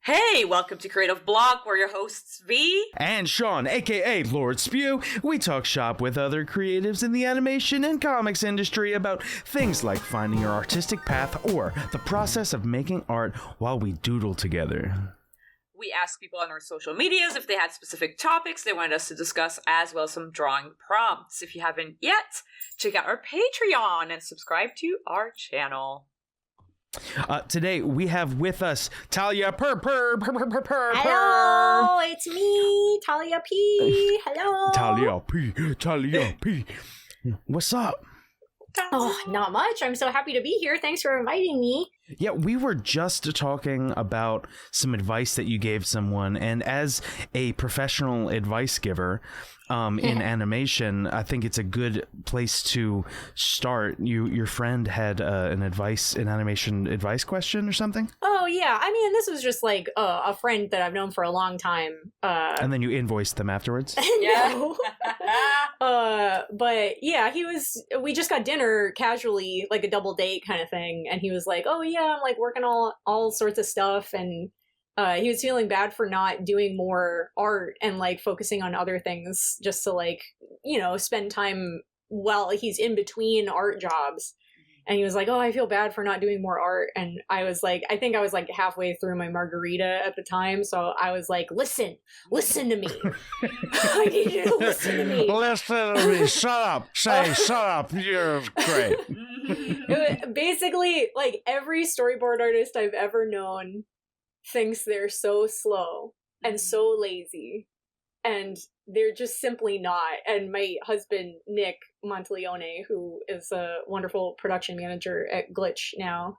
Hey, welcome to Creative Block. We're your hosts, V. And Sean, aka Lord Spew. We talk shop with other creatives in the animation and comics industry about things like finding your artistic path or the process of making art while we doodle together. We asked people on our social medias if they had specific topics they wanted us to discuss, as well as some drawing prompts. If you haven't yet, check out our Patreon and subscribe to our channel. Today we have with us Talya Perper. Hello, it's me, Talya P. Hello. Talya P. What's up? Oh, not much. I'm so happy to be here. Thanks for inviting me. Yeah, we were just talking about some advice that you gave someone, and as a professional advice giver in animation, I think it's a good place to start. Your friend had an animation advice question or something? Oh, yeah. I mean, this was just like a friend that I've known for a long time. And then you invoiced them afterwards? No. But yeah, we just got dinner casually, like a double date kind of thing. And he was like, oh yeah, I'm like working all sorts of stuff. And he was feeling bad for not doing more art and like focusing on other things just to like, spend time while he's in between art jobs. And he was like, oh, I feel bad for not doing more art. And I was like, I think I was like halfway through my margarita at the time. So I was like, listen to me. I need you to listen to me. Listen to me. Shut up. Shut up. You're great. Basically, like every storyboard artist I've ever known thinks they're so slow and so lazy. And they're just simply not. And my husband, Nick Monteleone, who is a wonderful production manager at Glitch now,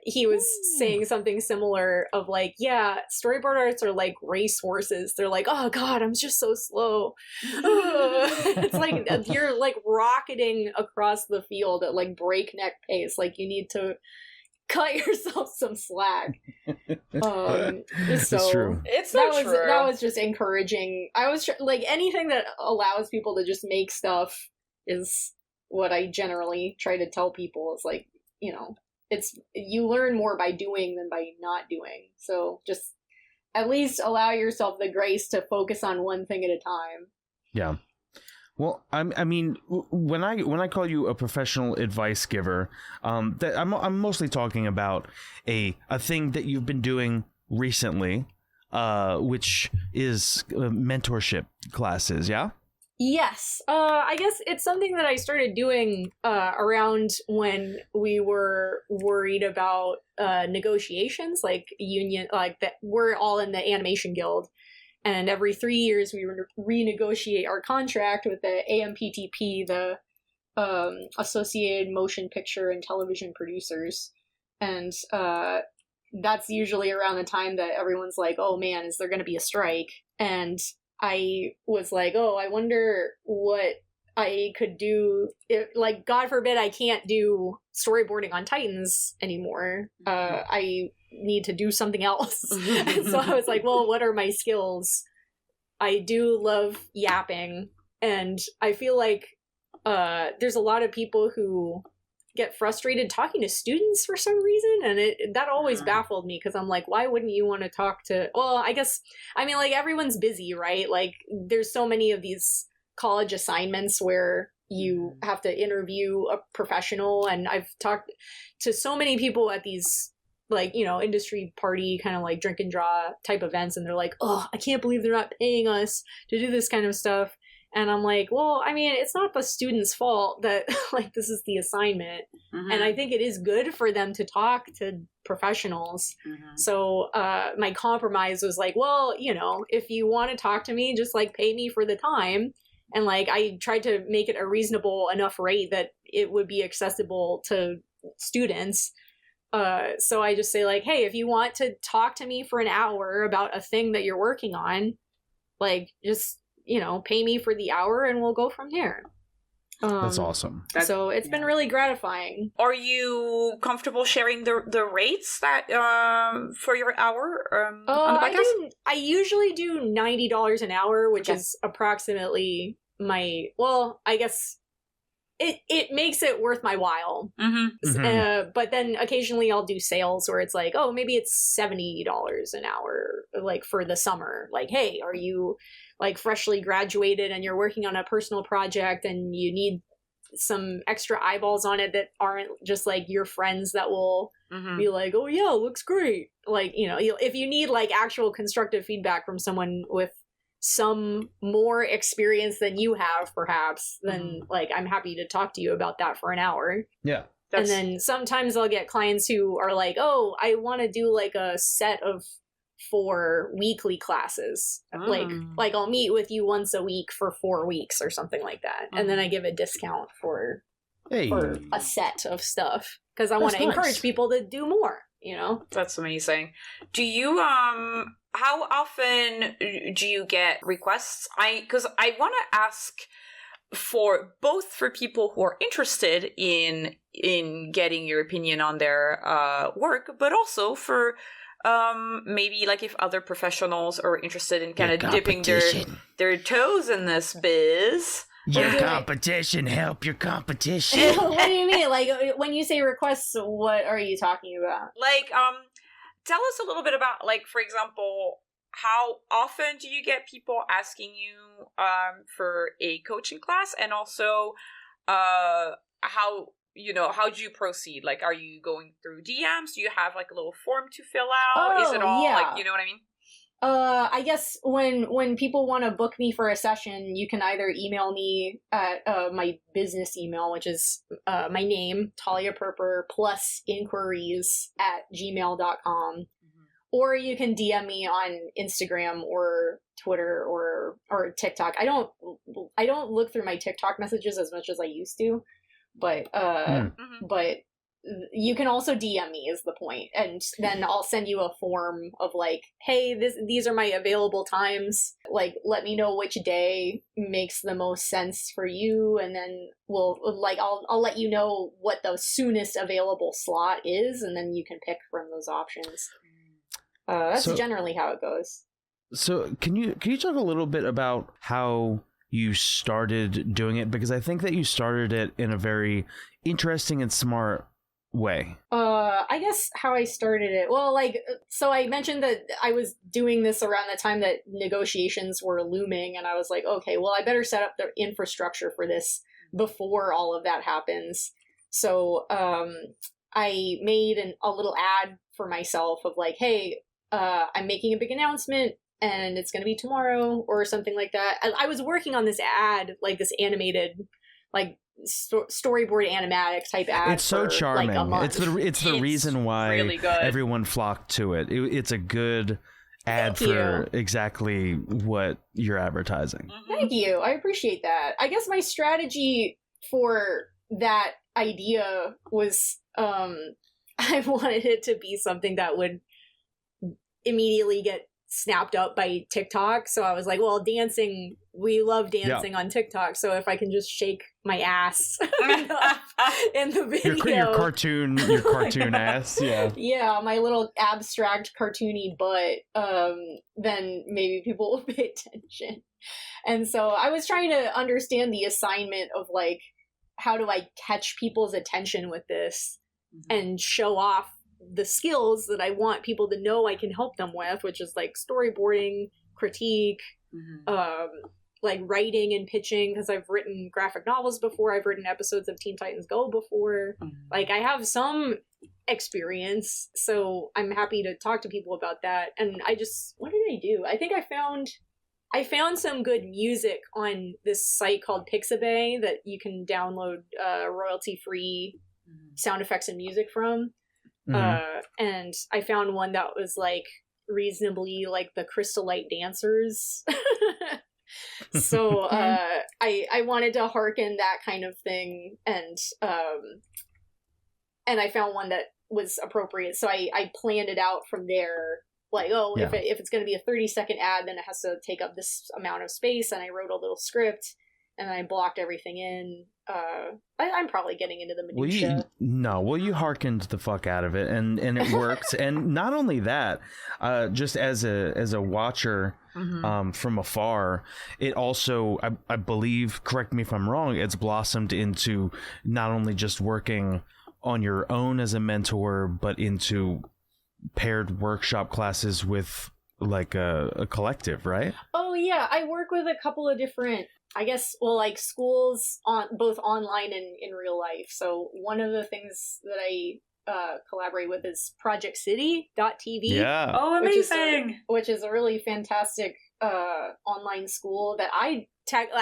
he was saying something similar of like, yeah, storyboard artists are like race horses. They're like, oh god, I'm just so slow. It's like you're like rocketing across the field at like breakneck pace. Like you need to cut yourself some slack. It's true. It's so true. That was just encouraging. I was like, anything that allows people to just make stuff is what I generally try to tell people. Is like, it's you learn more by doing than by not doing. So just at least allow yourself the grace to focus on one thing at a time. Yeah. Well, I mean, when I call you a professional advice giver, that I'm mostly talking about a thing that you've been doing recently, which is mentorship classes. Yeah. Yes. I guess it's something that I started doing around when we were worried about negotiations, like union, like that we're all in the animation guild. And every 3 years, we renegotiate our contract with the AMPTP, the Associated Motion Picture and Television Producers. And that's usually around the time that everyone's like, oh man, is there going to be a strike? And I was like, oh, I wonder what I could do. If, like, God forbid I can't do storyboarding on Titans anymore. I need to do something else. So I was like, well, what are my skills? I do love yapping, and I feel like there's a lot of people who get frustrated talking to students for some reason, and that always baffled me, because I'm like, why wouldn't you want to talk to, well, I guess, I mean, like, everyone's busy, right? Like, there's so many of these college assignments where you have to interview a professional, and I've talked to so many people at these like, industry party kind of like drink and draw type events, and they're like, oh, I can't believe they're not paying us to do this kind of stuff. And I'm like, well, I mean, it's not the student's fault that like this is the assignment. And I think it is good for them to talk to professionals. So my compromise was like, well, if you want to talk to me, just like pay me for the time. And like I tried to make it a reasonable enough rate that it would be accessible to students. So I just say like, hey, if you want to talk to me for an hour about a thing that you're working on, like just, pay me for the hour and we'll go from there. That's awesome. So it's been really gratifying. Are you comfortable sharing the rates that for your hour on the podcast? I usually do $90 an hour, which is approximately my, well, I guess it makes it worth my while. But then occasionally I'll do sales where it's like, oh, maybe it's $70 an hour, like for the summer. Like, hey, are you like freshly graduated and you're working on a personal project and you need some extra eyeballs on it that aren't just like your friends that will be like, oh yeah, looks great. Like, you know, if you need like actual constructive feedback from someone with some more experience than you have, perhaps, then like I'm happy to talk to you about that for an hour. Yeah. And then sometimes I'll get clients who are like, oh, I want to do like a set of 4 weekly classes. Like I'll meet with you once a week for 4 weeks or something like that. And then I give a discount for a set of stuff because I want to encourage people to do more, you know? That's amazing. Do you, how often do you get requests? Because I want to ask for people who are interested in getting your opinion on their work, but also for maybe like if other professionals are interested in kind of dipping their toes in this biz. Your competition, help your competition. What do you mean? Like when you say requests, what are you talking about? Like, tell us a little bit about, like, for example, how often do you get people asking you for a coaching class, and also how do you proceed? Like, are you going through DMs? Do you have like a little form to fill out? Is it all like, you know what I mean? I guess when people want to book me for a session, you can either email me at my business email, which is my name, Talya Perper, plus inquiries@gmail.com. Or you can DM me on Instagram or Twitter or TikTok. I don't look through my TikTok messages as much as I used to, but you can also DM me is the point, and then I'll send you a form of like, hey, these are my available times. Like, let me know which day makes the most sense for you, and then I'll let you know what the soonest available slot is, and then you can pick from those options. That's generally how it goes. So can you talk a little bit about how you started doing it? Because I think that you started it in a very interesting and smart way. I guess how I started it. Well, like, so I mentioned that I was doing this around the time that negotiations were looming, and I was like, okay, well, I better set up the infrastructure for this before all of that happens. So, I made a little ad for myself of like, hey, I'm making a big announcement and it's going to be tomorrow or something like that. I was working on this ad, like this animated, like storyboard animatic type ad. It's so charming. Like a month. It's the reason why really everyone flocked to it. It's a good ad for exactly what you're advertising. Thank you. I appreciate that. I guess my strategy for that idea was I wanted it to be something that would immediately get snapped up by TikTok. So I was like, well, dancing, we love dancing on TikTok. So if I can just shake my ass in the video. Your cartoon ass. Yeah. Yeah, my little abstract cartoony butt, then maybe people will pay attention. And so I was trying to understand the assignment of like, how do I catch people's attention with this and show off the skills that I want people to know I can help them with, which is like storyboarding, critique, like writing and pitching, because I've written graphic novels before, I've written episodes of Teen Titans Go before. Like I have some experience, so I'm happy to talk to people about that. And what did I do? I think I found some good music on this site called Pixabay that you can download royalty-free sound effects and music from. And I found one that was like reasonably like the Crystal Light Dancers. So I wanted to hearken that kind of thing, and I found one that was appropriate. So I planned it out from there. Like, if it's going to be a 30-second ad, then it has to take up this amount of space. And I wrote a little script, and I blocked everything in. I'm probably getting into the Well, you hearkened the fuck out of it, and it worked. And not only that, just as a watcher from afar, it also, I believe, correct me if I'm wrong, it's blossomed into not only just working on your own as a mentor, but into paired workshop classes with like a collective, right? Oh yeah, I work with a couple of different, I guess, well, like schools on both online and in real life. So one of the things that I collaborate with is projectcity.tv. Yeah. Oh, amazing! Which is a really fantastic online school that I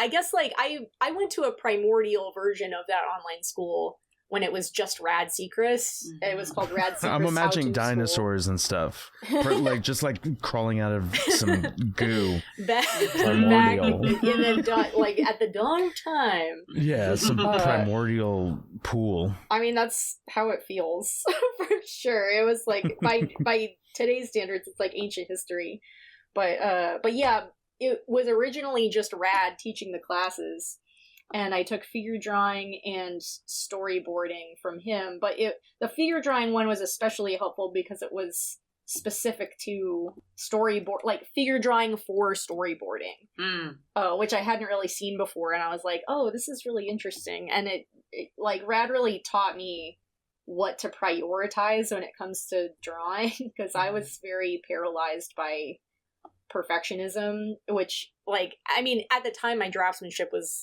guess like I went to a primordial version of that online school when it was just Rad Secrets. It was called Rad Secrets. I'm imagining dinosaurs and stuff, like just like crawling out of some goo. back in the like at the dawn of time. Yeah, some primordial pool. I mean, that's how it feels for sure. It was like by today's standards, it's like ancient history. But yeah, it was originally just Rad teaching the classes. And I took figure drawing and storyboarding from him. But the figure drawing one was especially helpful because it was specific to storyboard, like figure drawing for storyboarding, which I hadn't really seen before. And I was like, oh, this is really interesting. And it like Rad really taught me what to prioritize when it comes to drawing, because I was very paralyzed by perfectionism, which, like, I mean, at the time my draftsmanship was,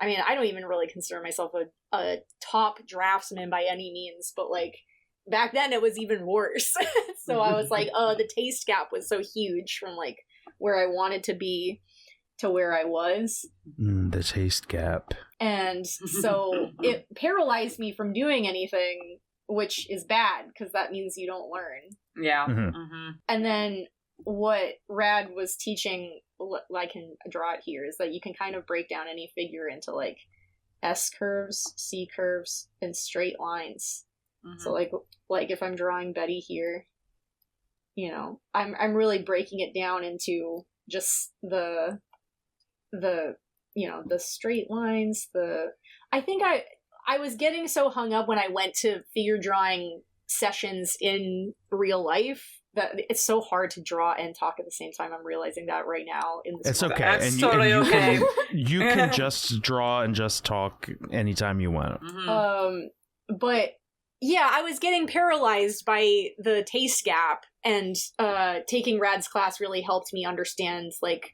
I mean, I don't even really consider myself a top draftsman by any means, but like back then it was even worse. So I was like, oh, the taste gap was so huge from like where I wanted to be to where I was. The taste gap. And so it paralyzed me from doing anything, which is bad because that means you don't learn. Yeah. And then what Rad was teaching, I can draw it here, is that you can kind of break down any figure into like S curves, C curves, and straight lines. So like if I'm drawing Betty here, you know, I'm really breaking it down into just the you know, the straight lines. I think I was getting so hung up when I went to figure drawing sessions in real life that it's so hard to draw and talk at the same time. I'm realizing that right now in this It's okay. That's and totally okay. You can just draw and just talk anytime you want. But yeah, I was getting paralyzed by the taste gap, and taking Rad's class really helped me understand, like,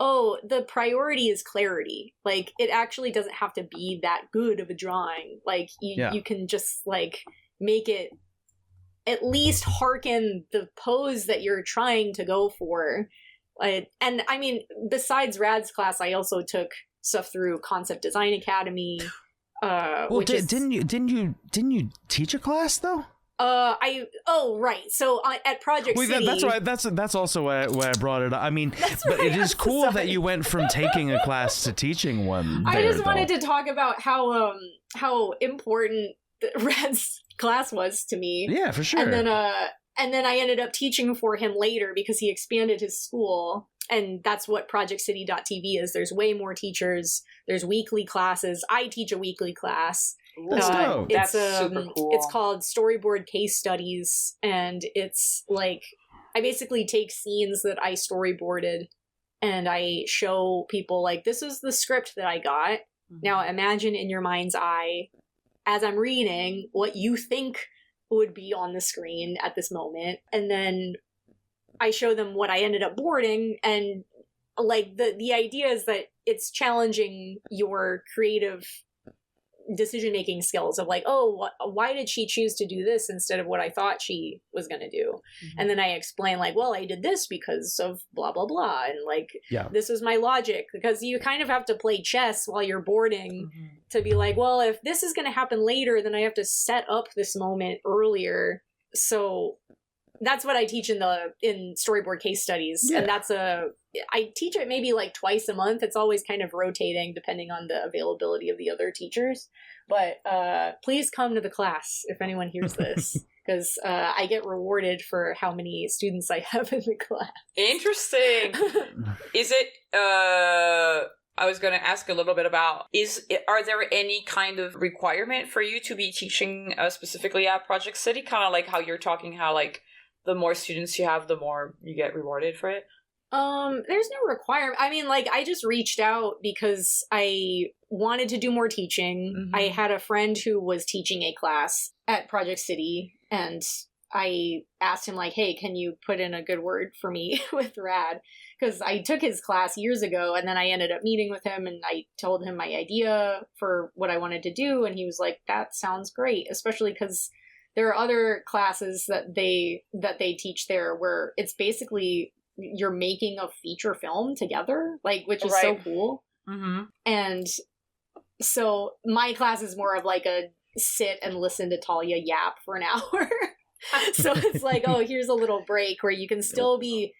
oh, the priority is clarity. Like, it actually doesn't have to be that good of a drawing. Like, you can just, like, make it at least hearken the pose that you're trying to go for. And I mean, besides Rad's class, I also took stuff through Concept Design Academy. Didn't you teach a class though? Right. So at Project City, that's also why I brought it up. I mean, but it is cool that you went from taking a class to teaching one. I just wanted to talk about how important Rad's class was to me. Yeah, for sure. And then I ended up teaching for him later because he expanded his school, and that's what projectcity.tv is. There's way more teachers. There's weekly classes. I teach a weekly class. That's dope. That's super cool. It's called Storyboard Case Studies, and it's like I basically take scenes that I storyboarded and I show people, like, this is the script that I got. Now imagine in your mind's eye, as I'm reading, what you think would be on the screen at this moment. And then I show them what I ended up boarding. And like the idea is that it's challenging your creative decision-making skills of like, oh, why did she choose to do this instead of what I thought she was going to do? And then I explain, like, well, I did this because of blah, blah, blah. And like, this is my logic, because you kind of have to play chess while you're boarding to be like, well, if this is going to happen later, then I have to set up this moment earlier. So that's what I teach in storyboard case studies. And I teach it maybe like twice a month. It's always kind of rotating depending on the availability of the other teachers. But please come to the class if anyone hears this, because I get rewarded for how many students I have in the class. Interesting. Is it I was going to ask a little bit about, are there any kind of requirement for you to be teaching specifically at Project City? Kind of like how you're talking, how like the more students you have, the more you get rewarded for it? There's no requirement. I mean, like, I just reached out because I wanted to do more teaching. Mm-hmm. I had a friend who was teaching a class at Project City, and I asked him, like, hey, can you put in a good word for me with Rad? Because I took his class years ago, and then I ended up meeting with him, and I told him my idea for what I wanted to do, and he was like, that sounds great, especially because there are other classes that they teach there where it's basically you're making a feature film together, like, which is so cool. Mm-hmm. And so my class is more of like a sit and listen to Talya yap for an hour. So it's like, oh, here's a little break where you can still be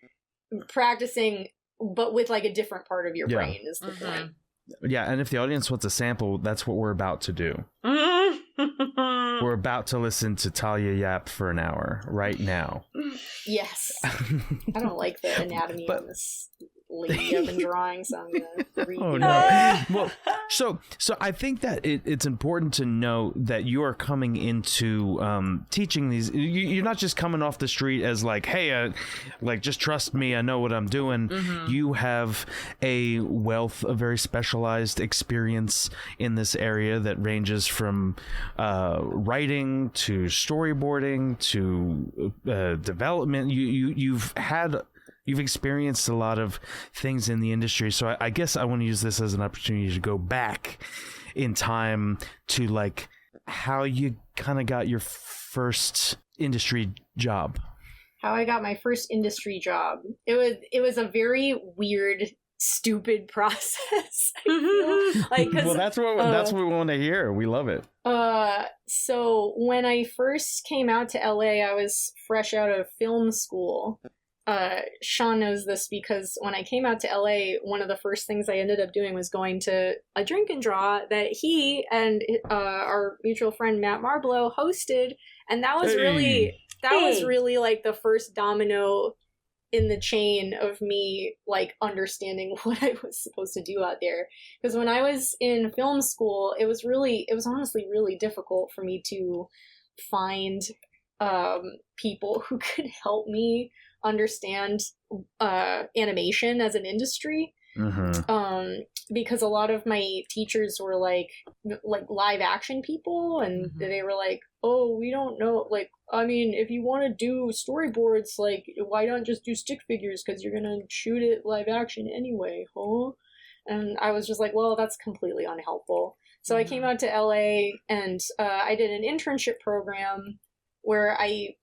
practicing, but with like a different part of your brain is the point. Yeah, and if the audience wants a sample, that's what we're about to do. We're about to listen to Talya yap for an hour right now. Yes. I don't like the anatomy on this lady I've been drawing, so I'm gonna read. Oh no! Well, so I think that it's important to know that you are coming into teaching these. You're not just coming off the street as like, hey, like just trust me, I know what I'm doing. Mm-hmm. You have a wealth of very specialized experience in this area that ranges from writing to storyboarding to development. You've experienced a lot of things in the industry, so I guess I want to use this as an opportunity to go back in time to like how you kind of got your first industry job. How I got my first industry job. It was a very weird, stupid process. I feel. Like, well, that's what we want to hear. We love it. So when I first came out to LA, I was fresh out of film school. Sean knows this because when I came out to LA, one of the first things I ended up doing was going to a drink and draw that he and our mutual friend Matt Marblow hosted, and that was really like the first domino in the chain of me like understanding what I was supposed to do out there. Because when I was in film school, it was honestly really difficult for me to find people who could help me understand animation as an industry. Mm-hmm. Because a lot of my teachers were like live action people, and mm-hmm. they were like, oh, we don't know, like, I mean, if you want to do storyboards, like, why don't just do stick figures, because you're gonna shoot it live action anyway, huh? And I was just like, well, that's completely unhelpful. So mm-hmm. I came out to LA, and I did an internship program where I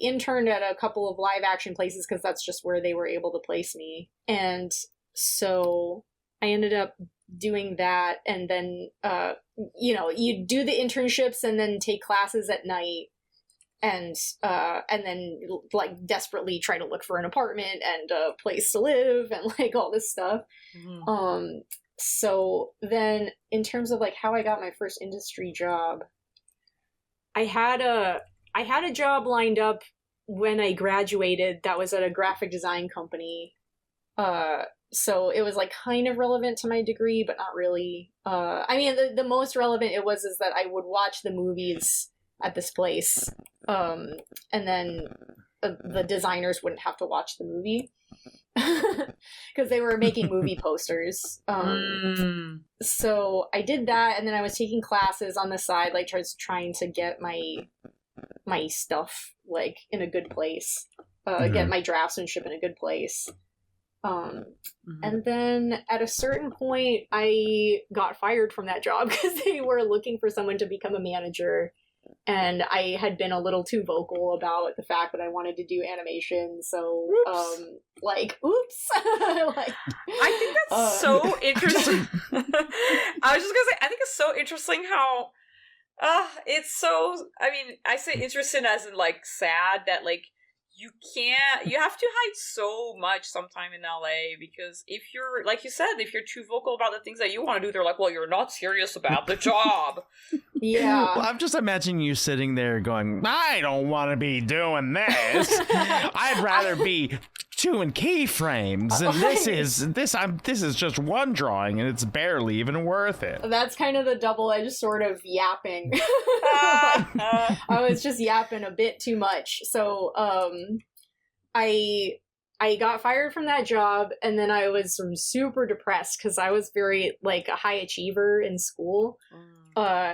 interned at a couple of live action places because that's just where they were able to place me. And so I ended up doing that. And then, you do the internships and then take classes at night and then like desperately try to look for an apartment and a place to live and like all this stuff. Mm-hmm. So then in terms of like how I got my first industry job, I had a job lined up when I graduated that was at a graphic design company. So it was like kind of relevant to my degree, but not really. I mean, the most relevant it was is that I would watch the movies at this place. And then the designers wouldn't have to watch the movie because they were making movie posters. So I did that, and then I was taking classes on the side, like just trying to get my stuff like in a good place, get my draftsmanship in a good place. And then at a certain point I got fired from that job because they were looking for someone to become a manager, and I had been a little too vocal about the fact that I wanted to do animation. So oops. Like I think that's so interesting. I was just gonna say, I think it's so interesting how it's so, I mean, I say interesting as in like sad that like you have to hide so much sometime in LA, because if you're, like you said, if you're too vocal about the things that you want to do, they're like, well, you're not serious about the job. Yeah. Well, I'm just imagining you sitting there going, I don't want to be doing this. I'd rather be doing keyframes, and this is just one drawing, and it's barely even worth it. That's kind of the double-edged sword of yapping. I was just yapping a bit too much. So I got fired from that job, and then I was super depressed because I was very like a high achiever in school.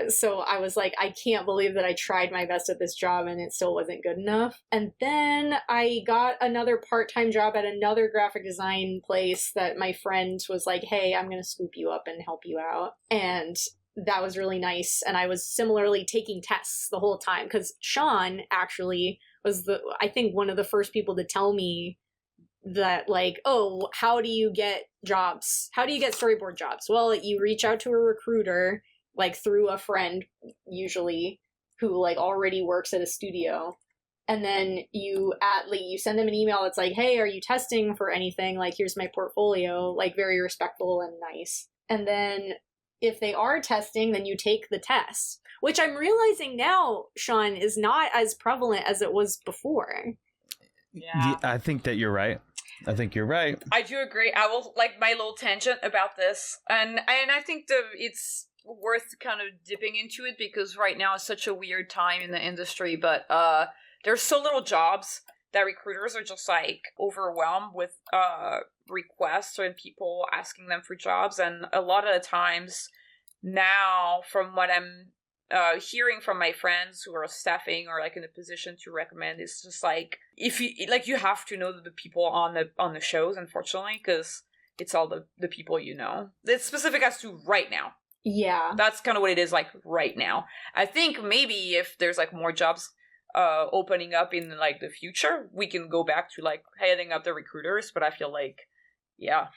So I was like, I can't believe that I tried my best at this job and it still wasn't good enough. And then I got another part-time job at another graphic design place that my friend was like, hey, I'm going to scoop you up and help you out. And that was really nice. And I was similarly taking tests the whole time because Sean actually was I think one of the first people to tell me that like, oh, how do you get jobs? How do you get storyboard jobs? Well, you reach out to a recruiter, like through a friend usually, who like already works at a studio, and then you send them an email that's like, hey, are you testing for anything? Like, here's my portfolio, like very respectful and nice. And then if they are testing, then you take the test, which I'm realizing now, Sean, is not as prevalent as it was before. Yeah, I think that you're right. I think you're right. I do agree. I will like my little tangent about this, and I think it's worth kind of dipping into it because right now is such a weird time in the industry, but there's so little jobs that recruiters are just like overwhelmed with requests and people asking them for jobs. And a lot of the times now, from what I'm hearing from my friends who are staffing or like in a position to recommend, it's just like, if you have to know the people on the shows, unfortunately, because it's all the people you know. It's specific as to right now. Yeah. That's kind of what it is like right now. I think maybe if there's like more jobs opening up in like the future, we can go back to like heading up the recruiters, but I feel like yeah.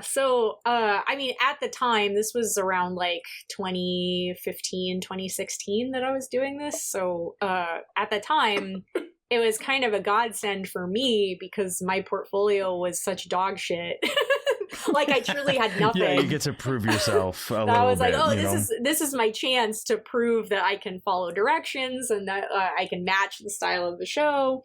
So I mean, at the time, this was around like 2015, 2016 that I was doing this. So at the time, it was kind of a godsend for me because my portfolio was such dog shit. Like, I truly had nothing. Yeah, you get to prove yourself a little bit. I was like, oh, this is my chance to prove that I can follow directions and that I can match the style of the show.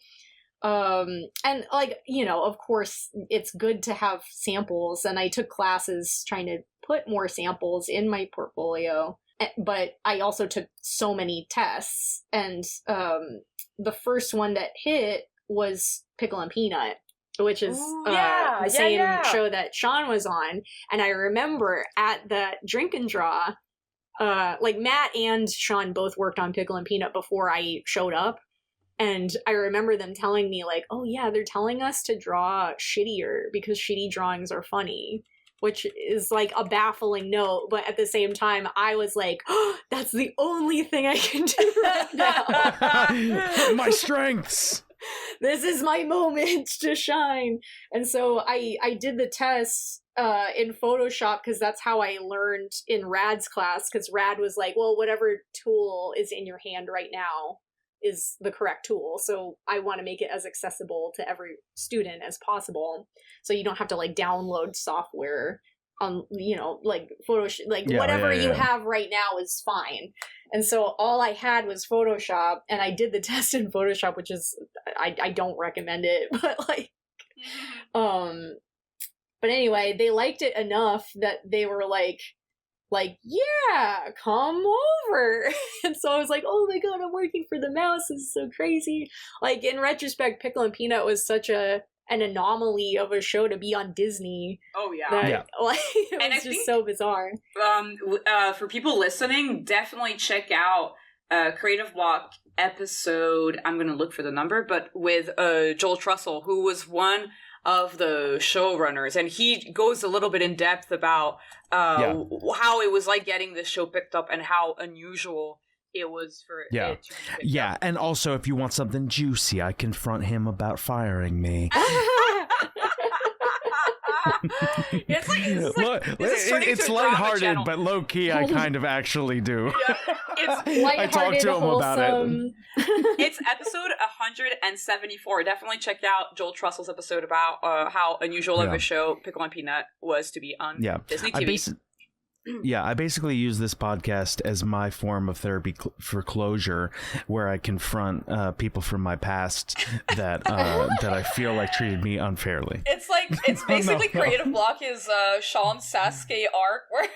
And like, you know, of course, it's good to have samples, and I took classes trying to put more samples in my portfolio. But I also took so many tests, and the first one that hit was Pickle and Peanut, which is the same show that Sean was on. And I remember at the drink and draw, like Matt and Sean both worked on Pickle and Peanut before I showed up. And I remember them telling me like, oh yeah, they're telling us to draw shittier because shitty drawings are funny, which is like a baffling note. But at the same time, I was like, oh, that's the only thing I can do right now. My strengths. This is my moment to shine. And so I did the tests in Photoshop because that's how I learned in Rad's class, because Rad was like, well, whatever tool is in your hand right now is the correct tool. So I want to make it as accessible to every student as possible. So you don't have to like download software on, you know, like Photoshop, like whatever you have right now is fine. And so all I had was Photoshop, and I did the test in Photoshop, which is, I don't recommend it, but like, but anyway, they liked it enough that they were like, yeah, come over. And so I was like, oh my god, I'm working for the mouse. This is so crazy. Like, in retrospect, Pickle and Peanut was such an anomaly of a show to be on Disney. Oh yeah. Like, it was just so bizarre. For people listening, definitely check out Creative Block episode, I'm gonna look for the number, but with Joel Trussell, who was one of the showrunners, and he goes a little bit in depth about how it was like getting this show picked up and how unusual it was for it to be picked up. And also, if you want something juicy, I confront him about firing me. It's lighthearted, but low key, I kind of actually do. I talked to him about it. It's episode 174. Definitely check out Joel Trussell's episode about how unusual of a show Pickle and Peanut was to be on Disney TV. Yeah, I basically use this podcast as my form of therapy for closure, where I confront people from my past that I feel like treated me unfairly. It's basically Creative Block is Sean Sasuke arc where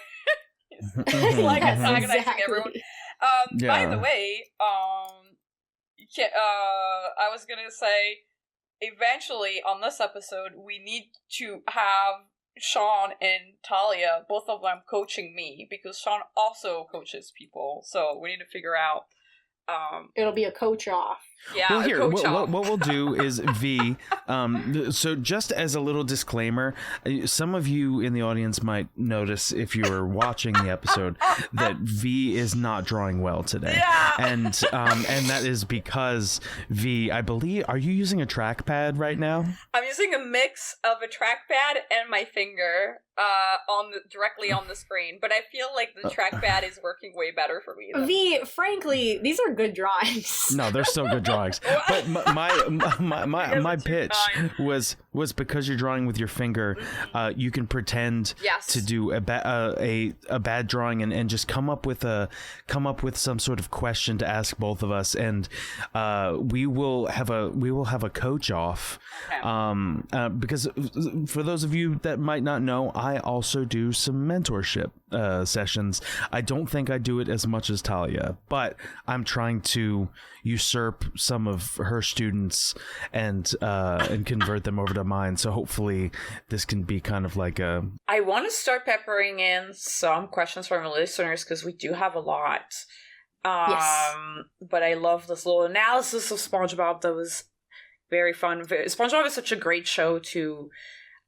he's like antagonizing everyone. By the way, I was gonna say, eventually on this episode, we need to have Sean and Talya, both of them coaching me, because Sean also coaches people, so we need to figure out. It'll be a coach off. Yeah. Well, here, what we'll do is V. So just as a little disclaimer, some of you in the audience might notice if you were watching the episode that V is not drawing well today. Yeah. And that is because V, I believe, are you using a trackpad right now? I'm using a mix of a trackpad and my finger directly on the screen, but I feel like the trackpad is working way better for me. V, frankly, these are good drawings. No, they're still good drawings. But my pitch was because you're drawing with your finger, you can pretend to do a bad drawing and just come up with some sort of question to ask both of us, and we will have a coach off. Okay. Because for those of you that might not know, I also do some mentorship sessions. I don't think I do it as much as Talya, but I'm trying to usurp some of her students and convert them over to mine. So hopefully this can be kind of like a... I want to start peppering in some questions from our listeners because we do have a lot. Yes. But I love this little analysis of SpongeBob that was very fun. SpongeBob is such a great show to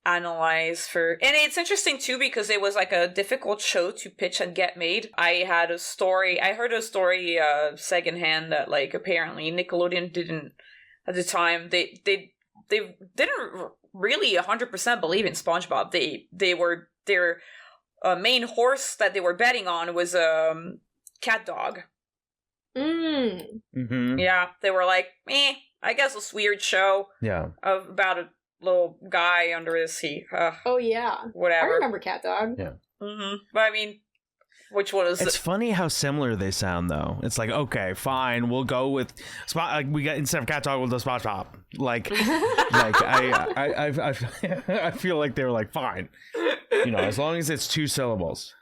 analyze for, and it's interesting too because it was like a difficult show to pitch and get made. I heard a story secondhand that like apparently Nickelodeon didn't at the time, they didn't really 100% believe in SpongeBob. Their main horse that they were betting on was Cat Dog. Mm-hmm. Yeah, they were like, I guess this weird show about a little guy under his sea. Oh yeah, whatever. I remember Cat Dog. Yeah. Mm-hmm. But I mean, which one is? It's funny how similar they sound, though. It's like, okay, fine, we'll go with we got instead of Cat Dog, we'll do SpongeBob. Like I feel like they were like, fine, as long as it's 2 syllables.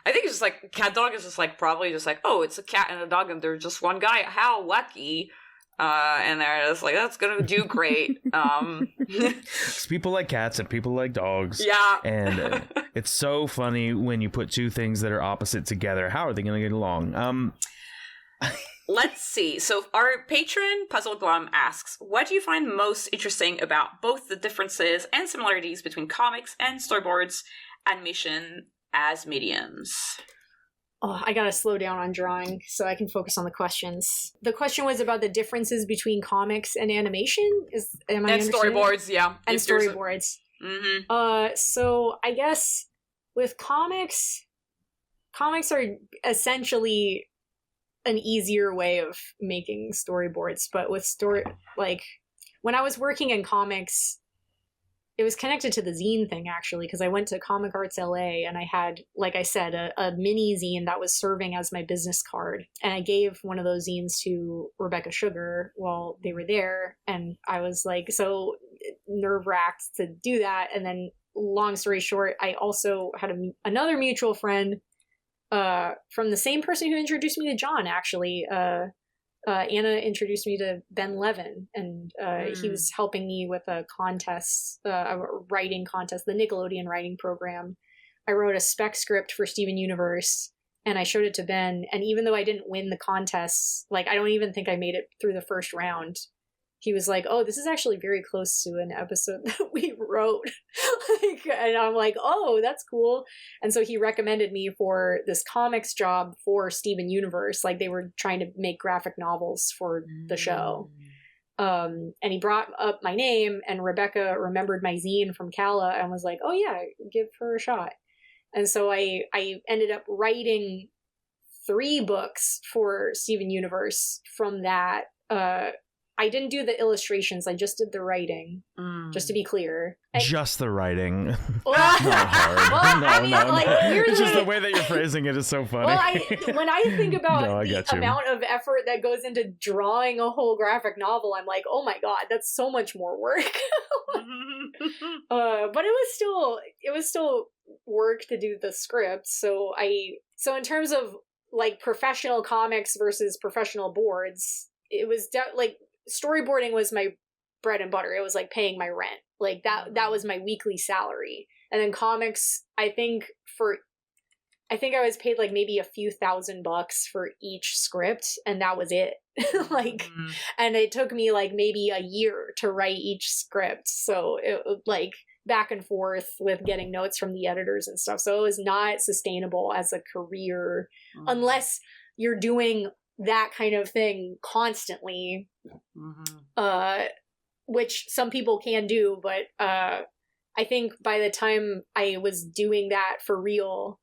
I think it's just like Cat Dog is just like probably just like, oh, it's a cat and a dog and they're just one guy. How lucky. And they're just like, that's gonna do great. People like cats and people like dogs. Yeah. And it's so funny when you put 2 things that are opposite together. How are they gonna get along? Let's see. So our patron Puzzle Glum asks, what do you find most interesting about both the differences and similarities between comics and storyboards animation as mediums? Oh, I gotta slow down on drawing so I can focus on the questions. The question was about the differences between comics and animation. Am I understanding? Storyboards, yeah. And storyboards. Mm-hmm. So I guess with comics are essentially an easier way of making storyboards. But with when I was working in comics, it was connected to the zine thing, actually, because I went to Comic Arts LA and I had, like I said, a mini zine that was serving as my business card. And I gave one of those zines to Rebecca Sugar while they were there. And I was like, so nerve-wracked to do that. And then, long story short, I also had another mutual friend from the same person who introduced me to John, actually. Anna introduced me to Ben Levin, and he was helping me with a contest, a writing contest, the Nickelodeon writing program. I wrote a spec script for Steven Universe, and I showed it to Ben, and even though I didn't win the contest, I don't even think I made it through the first round. He was like, oh, this is actually very close to an episode that we wrote. And I'm like, oh, that's cool. And so he recommended me for this comics job for Steven Universe. They were trying to make graphic novels for the show. And he brought up my name, and Rebecca remembered my zine from Cala and was like, oh yeah, give her a shot. And so I ended up writing 3 books for Steven Universe from that. I didn't do the illustrations. I just did the writing, just to be clear. Just the writing. Well, Not hard. well, no, I mean, no, like, no. here's It's just the- the way that you're phrasing it is so funny. Well, when I think about No, I the got you. amount of effort that goes into drawing a whole graphic novel, I'm like, oh my god, that's so much more work. But it was still work to do the script. So in terms of like professional comics versus professional boards, it was like storyboarding was my bread and butter. It was like paying my rent. Like that was my weekly salary. And then comics, I think I was paid like maybe a few $1,000 for each script, and that was it. Like, and it took me like maybe a year to write each script. So it like back and forth with getting notes from the editors and stuff. So it was not sustainable as a career unless you're doing that kind of thing constantly, which some people can do. But I think by the time I was doing that for real,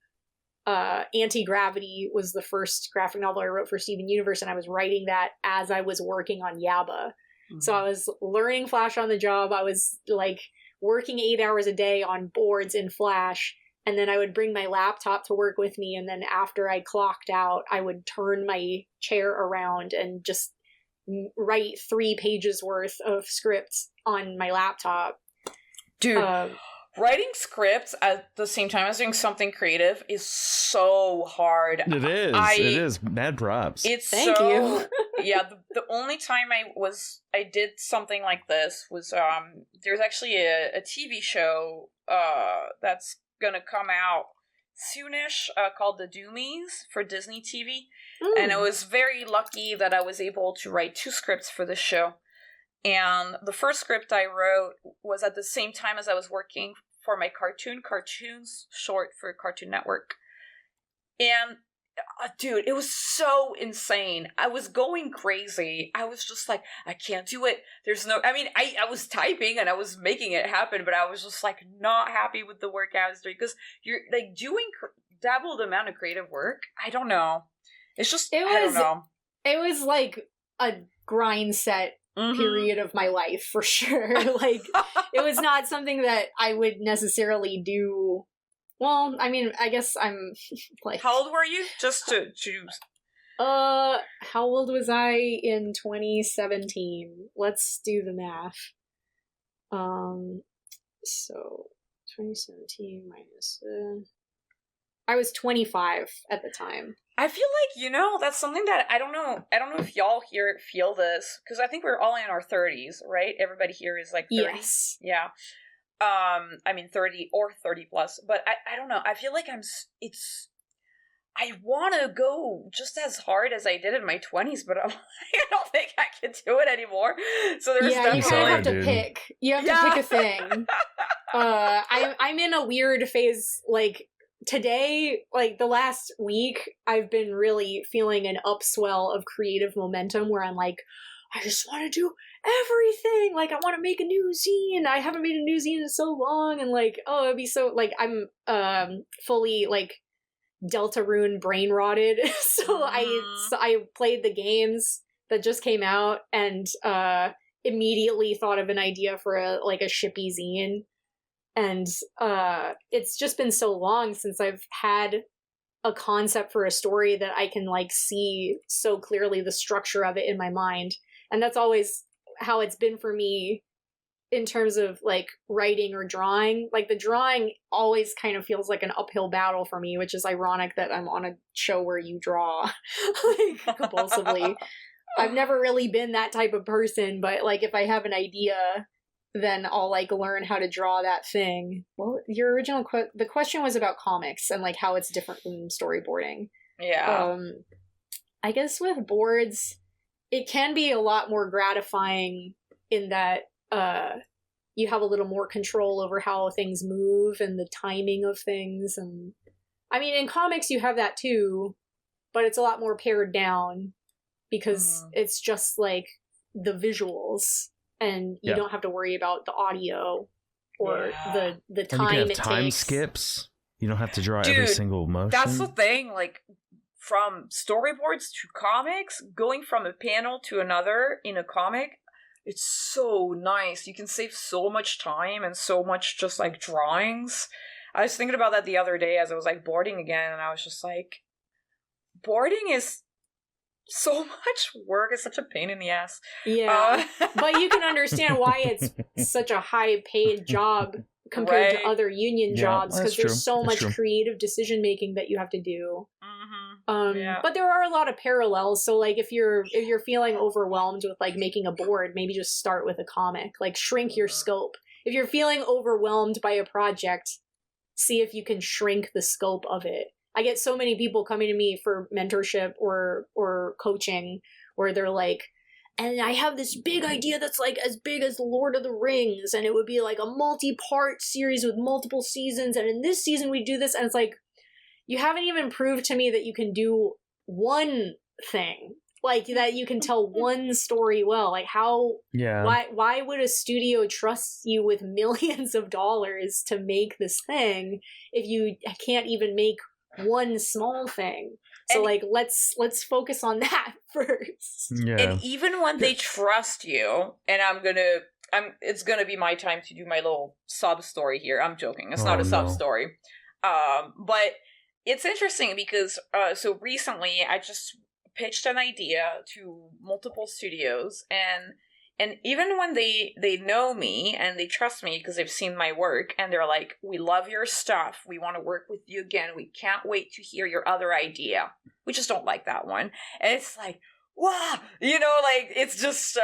Anti-Gravity was the first graphic novel I wrote for Steven Universe, and I was writing that as I was working on Yabba. So I was learning Flash on the job. I was like working 8 hours a day on boards in Flash, and then I would bring my laptop to work with me, and then after I clocked out, I would turn my chair around and just write 3 pages worth of scripts on my laptop. Dude, writing scripts at the same time as doing something creative is so hard. It is. Mad props. It's Thank you. Yeah, the only time I did something like this was there's actually a TV show that's gonna come out soonish called The Doomies for Disney TV. And I was very lucky that I was able to write 2 scripts for this show. And the first script I wrote was at the same time as I was working for my cartoons, short for Cartoon Network. And, dude, it was so insane. I was going crazy. I was just like, I can't do it. I was typing and I was making it happen, but I was just like not happy with the work I was doing. Because you're like doing double the amount of creative work. I don't know. It's just, I don't know. It was like a grind set period of my life for sure. Like it was not something that I would necessarily do. Well, I mean, I guess I'm like, how old were you? Just to choose. How old was I in 2017? Let's do the math. So 2017 minus I was 25 at the time. I feel like, that's something that I don't know if y'all here feel this, because I think we're all in our 30s, right? Everybody here is like 30. Yes. Yeah. 30 or 30 plus, but I don't know. I feel like I want to go just as hard as I did in my 20s, but I don't think I can do it anymore. So there's you kind of have to dude. pick. You have to pick a thing. I'm in a weird phase, like, today, like the last week, I've been really feeling an upswell of creative momentum where I'm like, I just want to do everything. Like, I want to make a new zine. I haven't made a new zine in so long. And like, oh, it'd be so, like, I'm fully, like, Deltarune brain rotted. So I played the games that just came out and immediately thought of an idea for a shippy zine. And it's just been so long since I've had a concept for a story that I can like see so clearly the structure of it in my mind. And that's always how it's been for me in terms of like writing or drawing. Like the drawing always kind of feels like an uphill battle for me, which is ironic that I'm on a show where you draw like compulsively. I've never really been that type of person, but like if I have an idea, then I'll like learn how to draw that thing. Well, your original the question was about comics and like how it's different from storyboarding. Yeah. I guess with boards, it can be a lot more gratifying in that you have a little more control over how things move and the timing of things. And I mean, in comics you have that too, but it's a lot more pared down because it's just like the visuals. And you don't have to worry about the audio or the time and you can have it time takes. skips. You don't have to draw every single motion. That's the thing. Like from storyboards to comics, going from a panel to another in a comic, it's so nice. You can save so much time and so much just like drawings. I was thinking about that the other day as I was like boarding again, and I was just like, boarding is so much work. It's such a pain in the ass. Yeah. But you can understand why it's such a high paid job compared to other union jobs, because there's so much creative decision making that you have to do. But there are a lot of parallels. So like if you're feeling overwhelmed with like making a board, maybe just start with a comic. Like shrink your scope. If you're feeling overwhelmed by a project, see if you can shrink the scope of it. I get so many people coming to me for mentorship or coaching where they're like, and I have this big idea that's like as big as the Lord of the Rings, and it would be like a multi-part series with multiple seasons, and in this season we do this, and it's like, you haven't even proved to me that you can do one thing. Like, that you can tell one story well. Like, how... Yeah. Why would a studio trust you with millions of dollars to make this thing if you can't even make one small thing? So, and, like, let's focus on that first. Yeah. And even when they trust you, and it's gonna be my time to do my little sub-story here. I'm joking. It's not a sub-story. But it's interesting because, so recently I just pitched an idea to multiple studios, and even when they know me and they trust me because they've seen my work, and they're like, we love your stuff, we want to work with you again, we can't wait to hear your other idea, we just don't like that one. And it's like, wow, you know, like, it's just so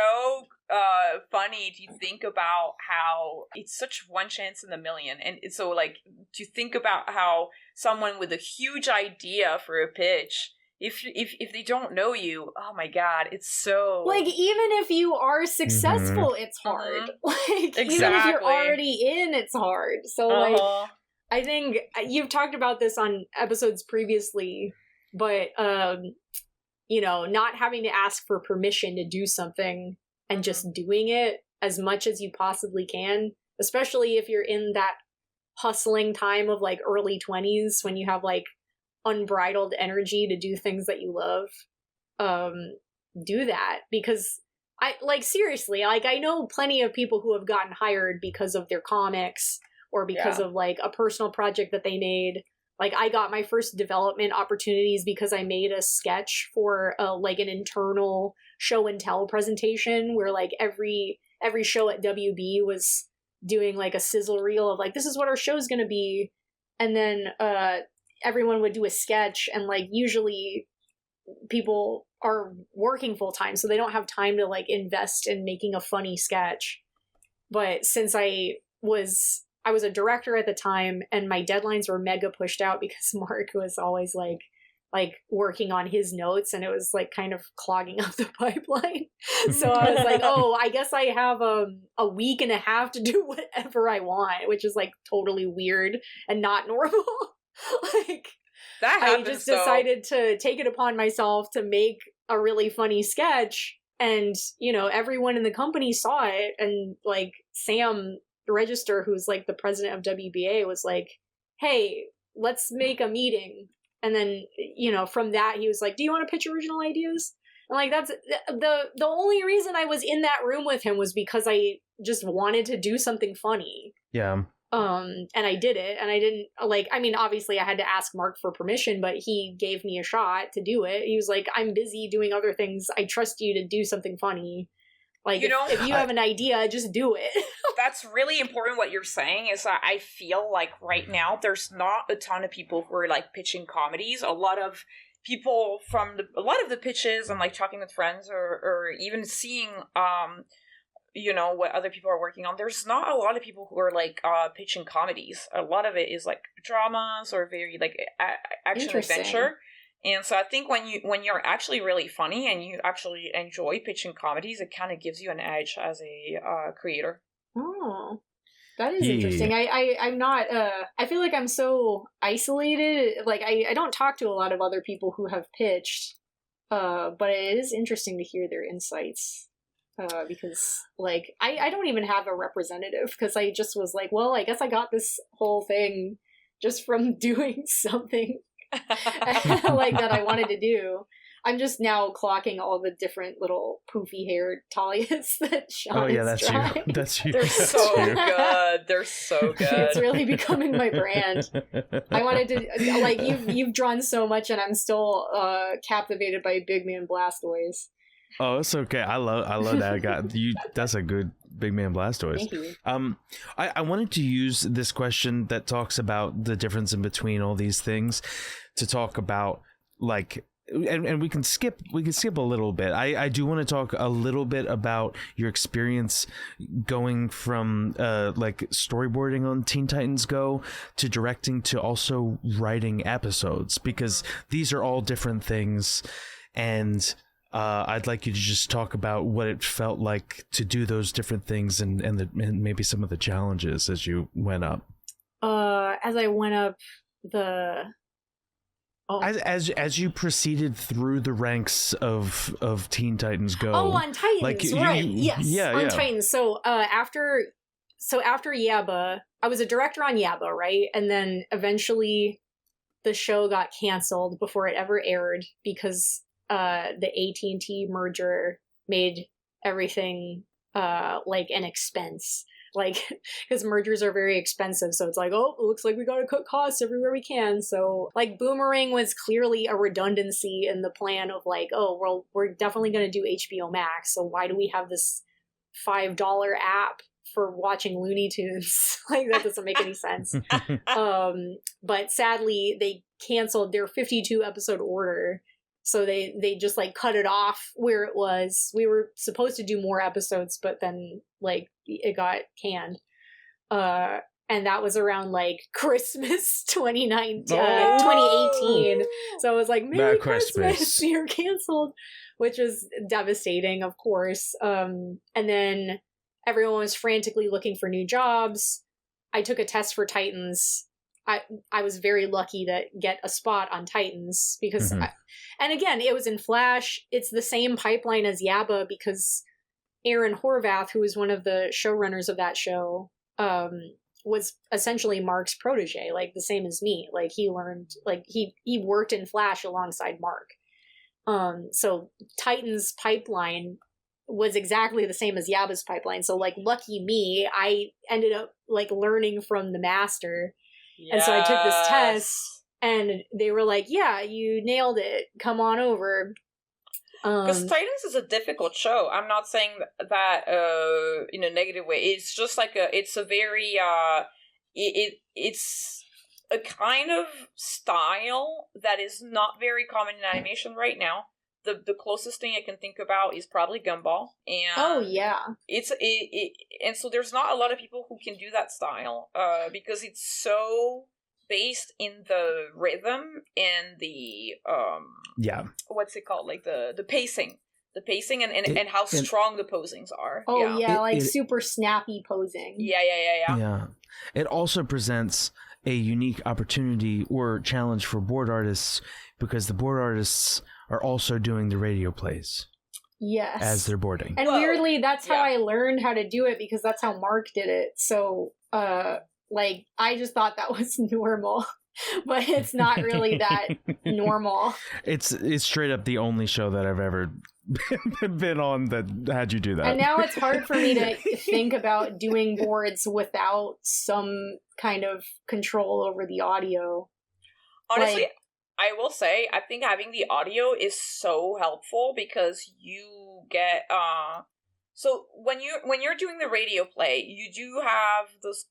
funny to think about how it's such one chance in a million. And it's so, like, to think about how someone with a huge idea for a pitch, if they don't know you, oh my god, it's so... Like, even if you are successful, it's hard. Like, even if you're already in, it's hard. So, like, I think you've talked about this on episodes previously, but, you know, not having to ask for permission to do something and just doing it as much as you possibly can, especially if you're in that hustling time of, like, early 20s when you have, like, unbridled energy to do things that you love. Do that, because seriously, like, I know plenty of people who have gotten hired because of their comics or because of, like, a personal project that they made. Like, I got my first development opportunities because I made a sketch for like an internal show and tell presentation where, like, every show at WB was doing, like, a sizzle reel of, like, this is what our show's gonna be, and then everyone would do a sketch, and, like, usually people are working full time, so they don't have time to, like, invest in making a funny sketch. But since I was a director at the time, and my deadlines were mega pushed out because Mark was always like working on his notes, and it was, like, kind of clogging up the pipeline. So I was like, oh, I guess I have a week and a half to do whatever I want, which is, like, totally weird and not normal. Like, that happens, I just decided to take it upon myself to make a really funny sketch, and, you know, everyone in the company saw it, and, like, Sam Register, who's, like, the president of WBA, was like, hey, let's make a meeting. And then, you know, from that, he was like, do you want to pitch original ideas? And, like, that's the only reason I was in that room with him was because I just wanted to do something funny. Yeah. And I did it, and I didn't, like, I mean, obviously I had to ask Mark for permission, but he gave me a shot to do it. He was like, I'm busy doing other things, I trust you to do something funny. Like, you know, if you have an idea, just do it. That's really important what you're saying, is that I feel like right now there's not a ton of people who are, like, pitching comedies. A lot of people from a lot of the pitches, and, like, talking with friends or even seeing you know, what other people are working on, there's not a lot of people who are, like, pitching comedies. A lot of it is, like, dramas or very, like, action adventure. And so I think when you're actually really funny and you actually enjoy pitching comedies, it kind of gives you an edge as a creator. Oh, that is interesting. I'm not, I feel like I'm so isolated. Like, I don't talk to a lot of other people who have pitched, but it is interesting to hear their insights. Because, like, I don't even have a representative, because I just was like, well, I guess I got this whole thing just from doing something like that I wanted to do. I'm just now clocking all the different little poofy haired Talyas that Sean Oh yeah, is that's drawing. you. That's you. They're That's so you. good. They're so good. It's really becoming my brand. I wanted to like you've drawn so much, and I'm still captivated by Big Man Blastoise. Oh, it's okay. I love that guy. That's a good Big Man Blastoise. Thank you. I wanted to use this question that talks about the difference in between all these things to talk about like. And we can skip a little bit. I do want to talk a little bit about your experience going from like storyboarding on Teen Titans Go to directing to also writing episodes, because these are all different things, and I'd like you to just talk about what it felt like to do those different things and maybe some of the challenges as you went up. As I went up the. Oh. As you proceeded through the ranks of Teen Titans Go. Oh, on Titans, like right? Yes, yeah, on yeah. Titans. So after Yabba, I was a director on Yabba, right? And then eventually, the show got canceled before it ever aired because the AT&T merger made everything like an expense. Like, because mergers are very expensive, so it's like, oh, it looks like we gotta cut costs everywhere we can. So, like, Boomerang was clearly a redundancy in the plan of like, oh, well, we're definitely gonna do HBO Max, so why do we have this $5 app for watching Looney Tunes? Like, that doesn't make any sense. But sadly, they canceled their 52 episode order. So they just like cut it off where it was. We were supposed to do more episodes, but then like it got canned. And that was around like Christmas 2018. So it was like, Merry Christmas, you're canceled, which was devastating, of course. And then everyone was frantically looking for new jobs. I took a test for Titans. I was very lucky to get a spot on Titans because, and again, it was in Flash. It's the same pipeline as Yabba because Aaron Horvath, who was one of the showrunners of that show, was essentially Mark's protege, like the same as me. Like he learned, like he worked in Flash alongside Mark. So Titans pipeline was exactly the same as Yabba's pipeline. So like, lucky me, I ended up like learning from the master. Yes. And so I took this test and they were like, yeah, you nailed it. Come on over. Because Titans is a difficult show. I'm not saying that in a negative way. It's just like it's a very, it's a kind of style that is not very common in animation right now. The closest thing I can think about is probably Gumball. And oh yeah, and so there's not a lot of people who can do that style because it's so based in the rhythm and the what's it called, like the pacing and how strong the posings are. Oh yeah, super snappy posing. Yeah. It also presents a unique opportunity or challenge for board artists because the board artists are also doing the radio plays. Yes. As they're boarding. And weirdly, that's how I learned how to do it because that's how Mark did it. So, like, I just thought that was normal, but it's not really that normal. It's straight up the only show that I've ever been on that had you do that. And now it's hard for me to think about doing boards without some kind of control over the audio. Honestly, like, I will say, I think having the audio is so helpful because you get so when you're doing the radio play, you do have those.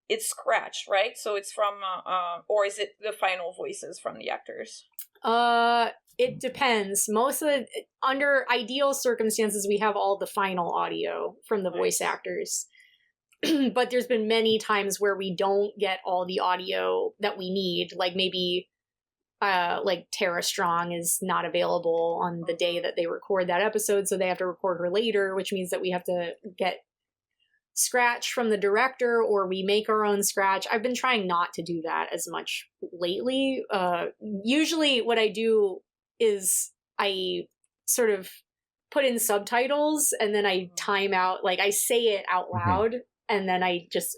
It's scratched, right? So it's from or is it the final voices from the actors? It depends. Under ideal circumstances, we have all the final audio from the voice actors. But there's been many times where we don't get all the audio that we need, like maybe like Tara Strong is not available on the day that they record that episode, so they have to record her later, which means that we have to get scratch from the director or we make our own scratch. I've been trying not to do that as much lately. Usually what I do is I sort of put in subtitles and then I time out, like I say it out loud and then I just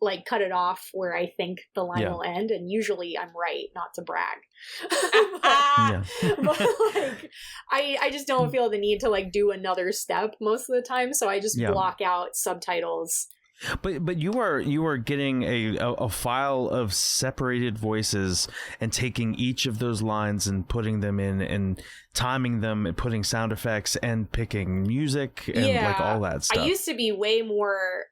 like cut it off where I think the line will end, and usually I'm right, not to brag. but like I just don't feel the need to like do another step most of the time, so I just block out subtitles. But you are getting a file of separated voices and taking each of those lines and putting them in and timing them and putting sound effects and picking music and like all that stuff. I used to be way more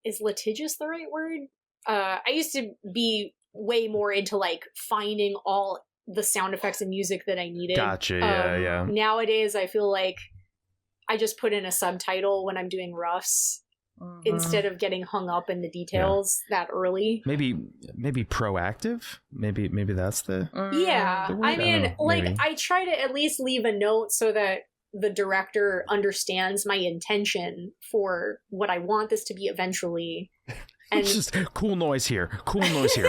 is litigious the right word? I used to be way more into like finding all the sound effects and music that I needed. Gotcha. Yeah. Nowadays I feel like I just put in a subtitle when I'm doing roughs. Instead of getting hung up in the details that early. Maybe proactive. Maybe that's the the word? I mean, I try to at least leave a note so that the director understands my intention for what I want this to be eventually. And it's just cool noise here,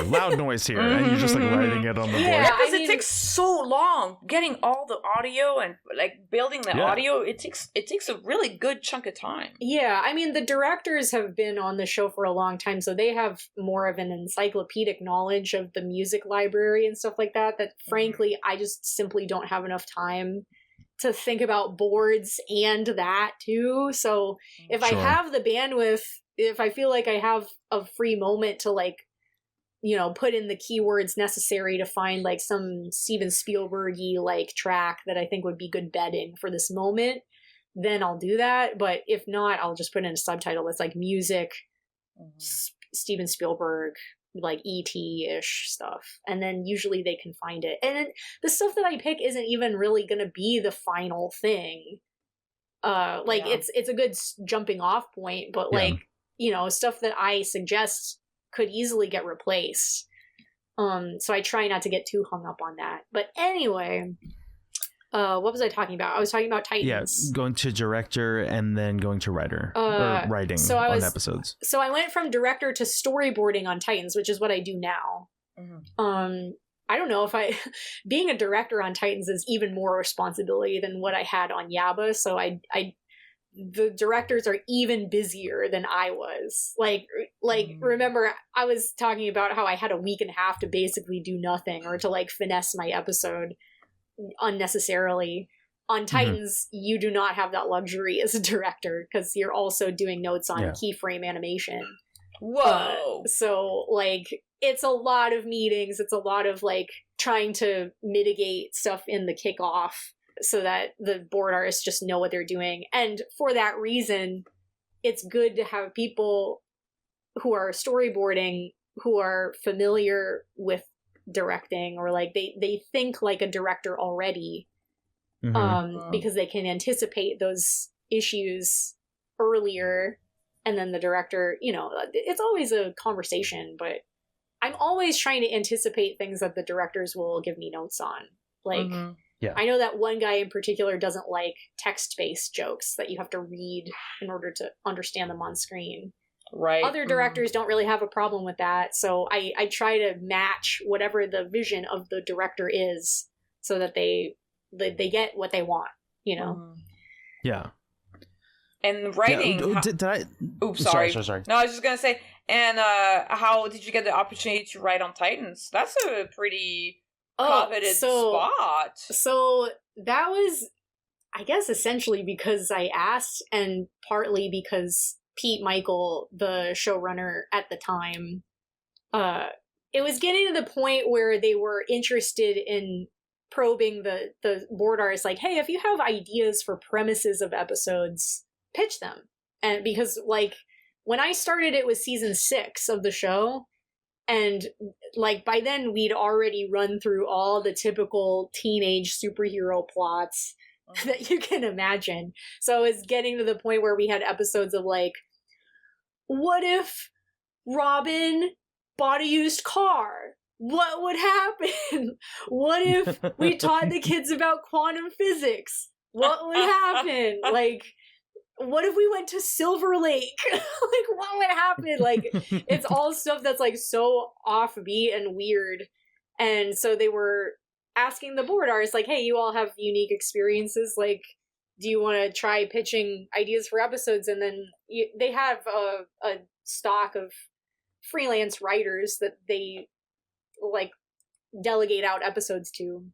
loud noise here, and you're just like writing it on the board. Because it takes so long getting all the audio and like building the audio. It takes a really good chunk of time. Yeah, I mean the directors have been on the show for a long time, so they have more of an encyclopedic knowledge of the music library and stuff like that. That frankly, I just simply don't have enough time to think about boards and that too. So if I have the bandwidth, if I feel like I have a free moment to like, you know, put in the keywords necessary to find like some Steven Spielberg-y like track that I think would be good bedding for this moment, then I'll do that. But if not, I'll just put in a subtitle that's like music, Steven Spielberg, like E.T.-ish stuff. And then usually they can find it. And then the stuff that I pick isn't even really going to be the final thing. It's a good jumping off point, but like, you know, stuff that I suggest could easily get replaced. So I try not to get too hung up on that. But anyway, what was I talking about? I was talking about Titans. Yes, going to director and then going to writer or writing on episodes. So I went from director to storyboarding on Titans, which is what I do now. I don't know if being a director on Titans is even more responsibility than what I had on Yabba. So the directors are even busier than I was. Remember, I was talking about how I had a week and a half to basically do nothing or to like finesse my episode unnecessarily. On Titans, you do not have that luxury as a director because you're also doing notes on keyframe animation. Whoa! So like, it's a lot of meetings. It's a lot of like trying to mitigate stuff in the kickoff so that the board artists just know what they're doing. And for that reason, it's good to have people who are storyboarding who are familiar with directing, or like they think like a director already, because they can anticipate those issues earlier. And then the director, you know, it's always a conversation, but I'm always trying to anticipate things that the directors will give me notes on. Like, I know that one guy in particular doesn't like text-based jokes that you have to read in order to understand them on screen. Right. Other directors don't really have a problem with that, so I try to match whatever the vision of the director is so that they get what they want, you know? Yeah. And writing... Yeah. Did I... Oops, sorry. Sorry. No, I was just going to say, and how did you get the opportunity to write on Titans? That's a pretty... coveted spot. So that was, I guess, essentially because I asked, and partly because Pete Michael, the showrunner at the time, it was getting to the point where they were interested in probing the board artists, like, hey, if you have ideas for premises of episodes, pitch them. And because like when I started, it was season 6 of the show. And like by then we'd already run through all the typical teenage superhero plots that you can imagine. So it's getting to the point where we had episodes of like, what if Robin bought a used car? What would happen? What if we taught the kids about quantum physics? What would happen? Like, what if we went to Silver Lake? Like, what would happen? Like, it's all stuff that's like so offbeat and weird. And so they were asking the board artists, like, hey, you all have unique experiences. Like, do you want to try pitching ideas for episodes? And then they have a stock of freelance writers that they like delegate out episodes to.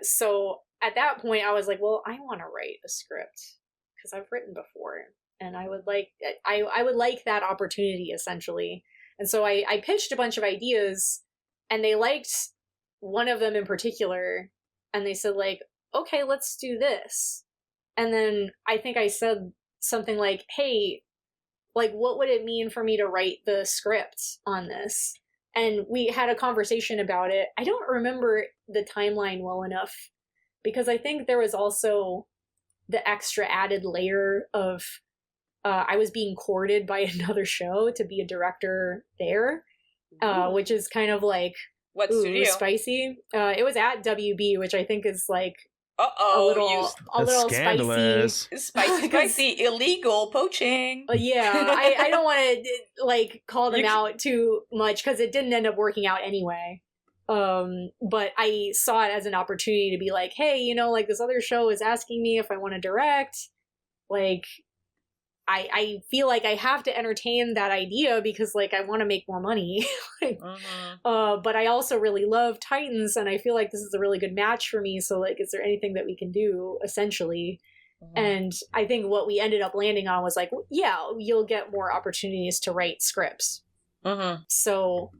So at that point I was like, well, I want to write a script because I've written before and I would like that opportunity essentially. And so I pitched a bunch of ideas and they liked one of them in particular and they said like, okay, let's do this. And then I think I said something like, hey, like, what would it mean for me to write the script on this? And we had a conversation about it. I don't remember the timeline well enough because I think there was also the extra added layer of I was being courted by another show to be a director there, which is kind of like, what studio? Spicy. It was at WB, which I think is like a little spicy, illegal poaching. Yeah, I don't want to like call them out too much because it didn't end up working out anyway. But I saw it as an opportunity to be like, hey, you know, like this other show is asking me if I want to direct. Like, I feel like I have to entertain that idea because like I want to make more money. Like, but I also really love Titans and I feel like this is a really good match for me. So like, is there anything that we can do essentially? And I think what we ended up landing on was like, yeah, you'll get more opportunities to write scripts. So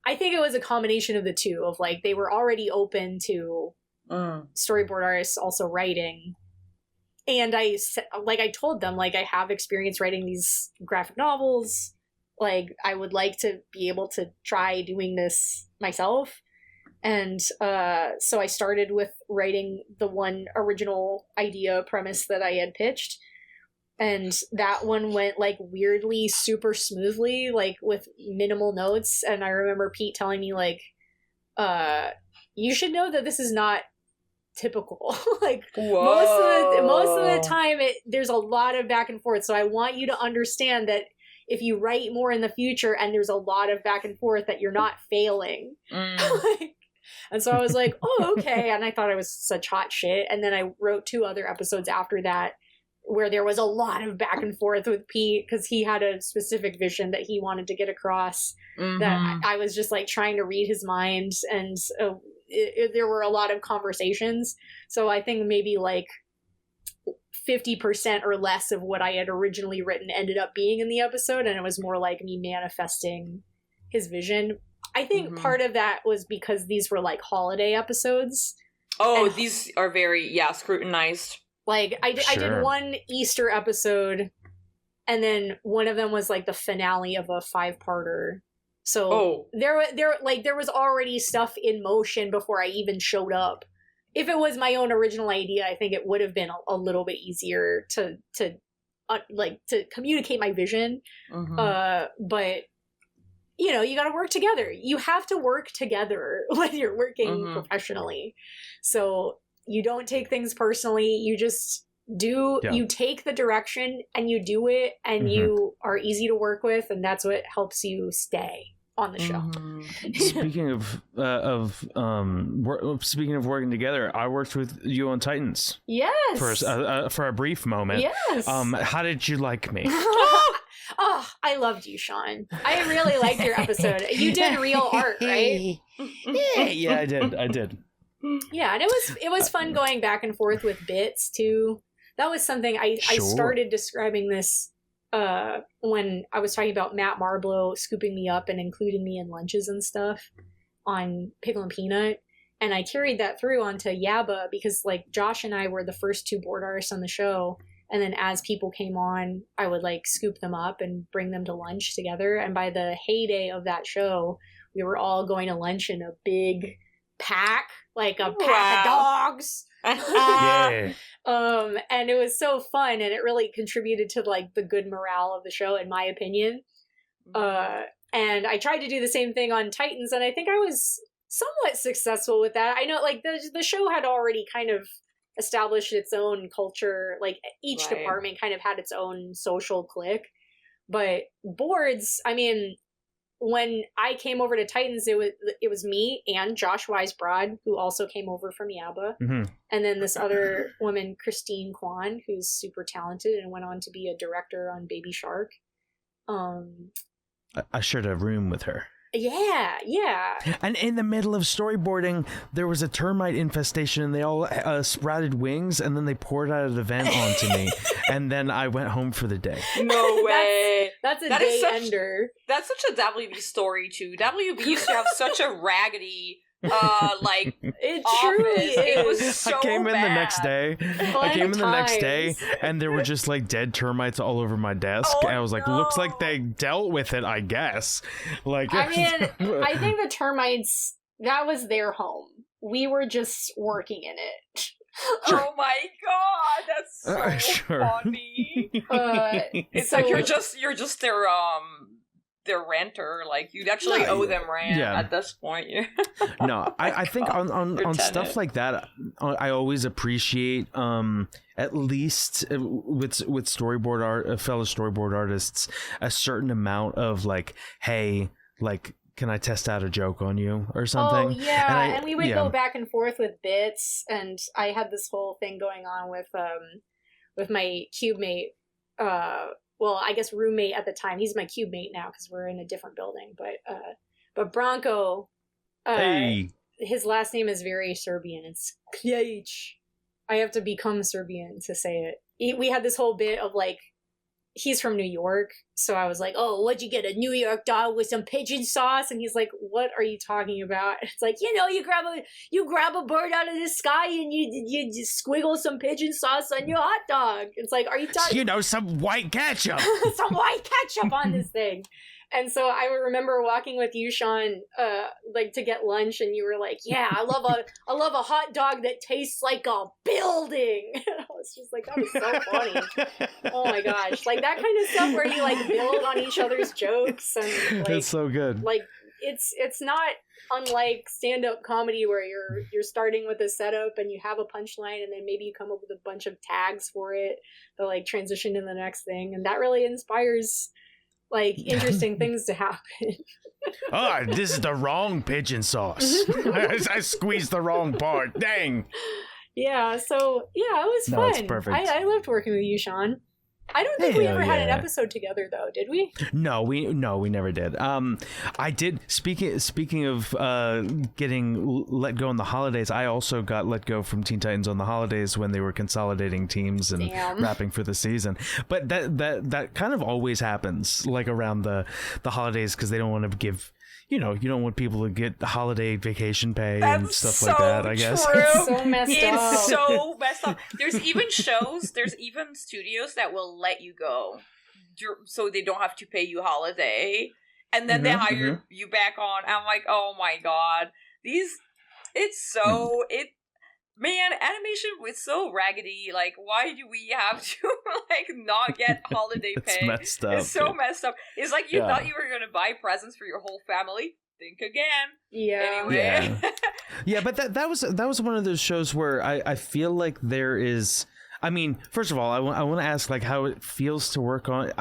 I think it was a combination of the two of like, they were already open to storyboard artists also writing. And I told them, like, I have experience writing these graphic novels. Like, I would like to be able to try doing this myself. And so I started with writing the one original idea premise that I had pitched. And that one went, like, weirdly super smoothly, like, with minimal notes. And I remember Pete telling me, like, you should know that this is not typical. Like, most of the time there's a lot of back and forth, so I want you to understand that if you write more in the future and there's a lot of back and forth that you're not failing. Like, and so I was like, oh, okay. And I thought I was such hot shit. And then I wrote 2 other episodes after that where there was a lot of back and forth with Pete because he had a specific vision that he wanted to get across that I was just like trying to read his mind. And there were a lot of conversations. So I think maybe like 50% or less of what I had originally written ended up being in the episode. And it was more like me manifesting his vision. I think part of that was because these were like holiday episodes. Oh, these are very, scrutinized. Like I did one Easter episode and then one of them was like the finale of a 5-parter. So there was already stuff in motion before I even showed up. If it was my own original idea, I think it would have been a little bit easier to communicate my vision. But you know, you got to work together. You have to work together when you're working professionally. So you don't take things personally. You just do. Yeah. You take the direction and you do it, and you are easy to work with, and that's what helps you stay on the show. Speaking of working together, I worked with you on Titans. Yes. For a brief moment. Yes. How did you like me? Oh, I loved you, Sean. I really liked your episode. You did real art, right? Yeah, I did. Yeah, and it was fun going back and forth with bits too. That was something I started describing this when I was talking about Matt Marblow scooping me up and including me in lunches and stuff on Pickle and Peanut. And I carried that through onto Yabba because like Josh and I were the first 2 board artists on the show. And then as people came on, I would like scoop them up and bring them to lunch together. And by the heyday of that show, we were all going to lunch in a big pack, like a pack of dogs. Yeah. And it was so fun, and it really contributed to like the good morale of the show, in my opinion. And I tried to do the same thing on Titans, and I think I was somewhat successful with that. I know like the show had already kind of established its own culture, like each department kind of had its own social clique. But boards, I mean, when I came over to Titans, it was me and Josh Weisbrod, who also came over from Yabba, and then this other woman, Christine Kwan, who's super talented and went on to be a director on Baby Shark. I shared a room with her. Yeah. And in the middle of storyboarding, there was a termite infestation, and they all sprouted wings, and then they poured out of the vent onto me, and then I went home for the day. No way. That's a day ender. That's such a WB story too. WB used to have such a raggedy it truly is. It was so I came in bad. the next day, and there were just like dead termites all over my desk. Oh, and I was like, looks like they dealt with it, I guess. Like, I mean, I think the termites, that was their home. We were just working in it. Oh my god, that's so funny. It's like you're just their renter. Like, you'd actually owe them rent at this point. No, I think on stuff like that, I always appreciate at least with storyboard fellow storyboard artists, a certain amount of like, hey, like, can I test out a joke on you or something? Oh yeah, and we would go back and forth with bits, and I had this whole thing going on with my cube mate. Well, I guess roommate at the time. He's my cube mate now because we're in a different building. But Branko, hey, his last name is very Serbian. It's Kljic. I have to become Serbian to say it. We had this whole bit of like, he's from New York, so I was like, "Oh, what'd you get? A New York dog with some pigeon sauce?" And he's like, "What are you talking about?" It's like, you grab a bird out of the sky and you just squiggle some pigeon sauce on your hot dog. It's like, are you talking? Some white ketchup, some white ketchup on this thing. And so I remember walking with you, Sean, like to get lunch, and you were like, "Yeah, I love a hot dog that tastes like a building." I was just like, that was so funny. Oh my gosh, like that kind of stuff where you like build on each other's jokes, and like, that's so good. Like it's not unlike stand-up comedy where you're starting with a setup and you have a punchline, and then maybe you come up with a bunch of tags for it that like transition to the next thing, and that really inspires like interesting things to happen. Oh, this is the wrong pigeon sauce. I squeezed the wrong part. Dang. Yeah, so yeah, it was fun. It's perfect. I loved working with you, Sean. I don't think we ever had an episode together, though, did we? No, we never did. I did. Speaking of getting let go on the holidays, I also got let go from Teen Titans on the holidays when they were consolidating teams and wrapping for the season. But that kind of always happens, like around the holidays, because they don't want to give. You don't want people to get holiday vacation pay and stuff like that, I guess. It's so messed up. It's so messed up. There's even studios that will let you go so they don't have to pay you holiday. And then they hire you back on. I'm like, oh my god. Man, animation was so raggedy. Like, why do we have to like not get holiday pay? It's messed up. It's so messed up. It's like you thought you were gonna buy presents for your whole family. Think again. Yeah. Anyway. Yeah, but that was one of those shows where I feel like there is. I mean, first of all, I want to ask like how it feels to work on.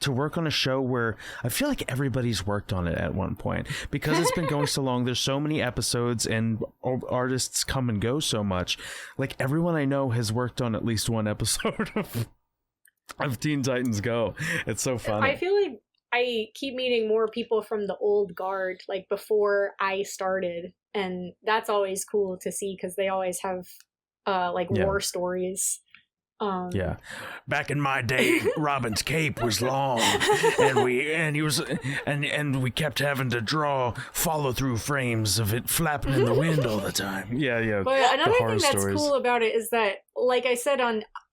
To work on a show where I feel like everybody's worked on it at one point, because it's been going so long. There's so many episodes and artists come and go so much. Like, everyone I know has worked on at least one episode of Teen Titans Go. It's so funny. I feel like I keep meeting more people from the old guard, like before I started, and that's always cool to see because they always have war stories. Back in my day, Robin's cape was long, and we kept having to follow through frames of it flapping in the wind all the time. Yeah. But another thing that's cool about it is that, like I said,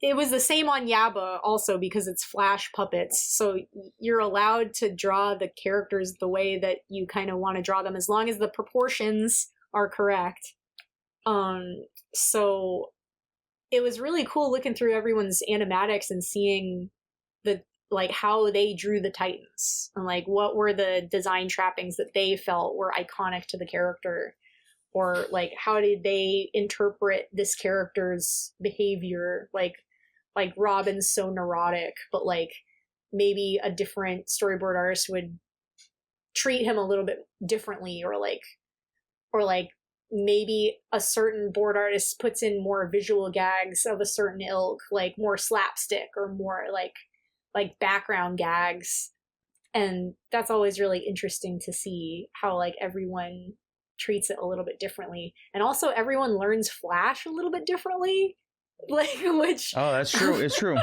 it was the same on Yabba also, because it's Flash puppets, so you're allowed to draw the characters the way that you kind of want to draw them, as long as the proportions are correct. So it was really cool looking through everyone's animatics and seeing how they drew the Titans, and like what were the design trappings that they felt were iconic to the character, or like how did they interpret this character's behavior, like Robin's so neurotic, but like maybe a different storyboard artist would treat him a little bit differently, or maybe a certain board artist puts in more visual gags of a certain ilk, like more slapstick or more like background gags. And that's always really interesting to see how like everyone treats it a little bit differently. And also everyone learns Flash a little bit differently. Like, which... Oh, that's true. It's true.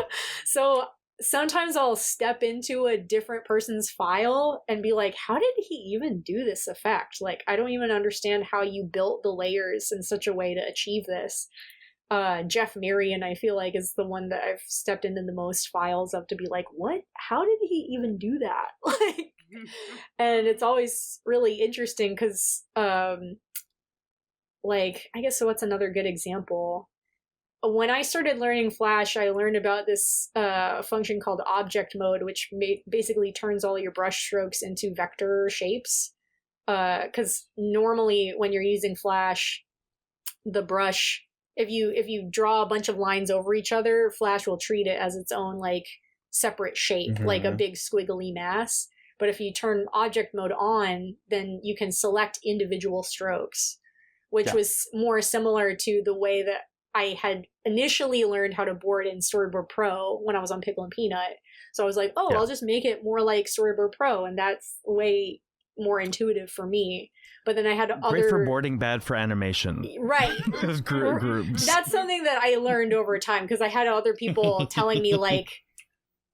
So sometimes I'll step into a different person's file and be like, how did he even do this effect? Like, I don't even understand how you built the layers in such a way to achieve this. Jeff Marion, I feel like, is the one that I've stepped into the most files of to be like, what? How did he even do that? Like, and it's always really interesting because, like, I guess, so what's another good example? When I started learning Flash, I learned about this function called object mode, which basically turns all your brush strokes into vector shapes. Because normally when you're using Flash, the brush, if you draw a bunch of lines over each other, Flash will treat it as its own like separate shape, like a big squiggly mass. But if you turn object mode on, then you can select individual strokes, which was more similar to the way that I had initially learned how to board in Storyboard Pro when I was on Pickle and Peanut. So I was like, I'll just make it more like Storyboard Pro, and that's way more intuitive for me. But then I had Great for boarding, bad for animation. Right. Those groups. That's something that I learned over time, because I had other people telling me like,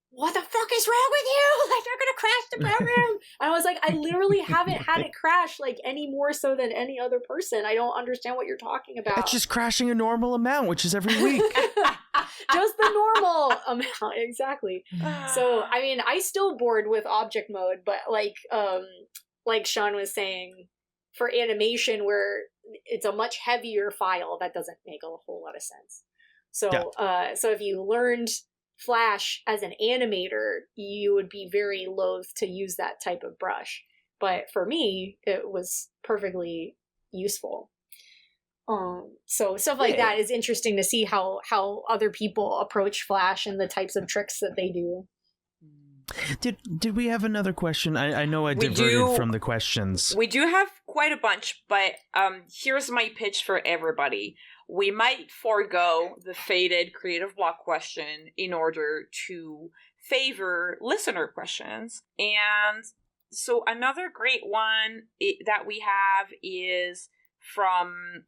what the fuck is wrong with you? Like, you're gonna crash the program. And I was like, I literally haven't had it crash like any more so than any other person. I don't understand what you're talking about. It's just crashing a normal amount, which is every week. Just the normal amount, exactly. So, I mean, I still board with object mode, but like Sean was saying, for animation where it's a much heavier file, that doesn't make a whole lot of sense. So, so if you learned Flash as an animator, you would be very loath to use that type of brush. But for me, it was perfectly useful. So stuff like that is interesting to see how other people approach Flash and the types of tricks that they do. Did we have another question? I know I diverted from the questions. We do have quite a bunch, but here's my pitch for everybody. We might forego the faded creative block question in order to favor listener questions. And so another great one that we have is from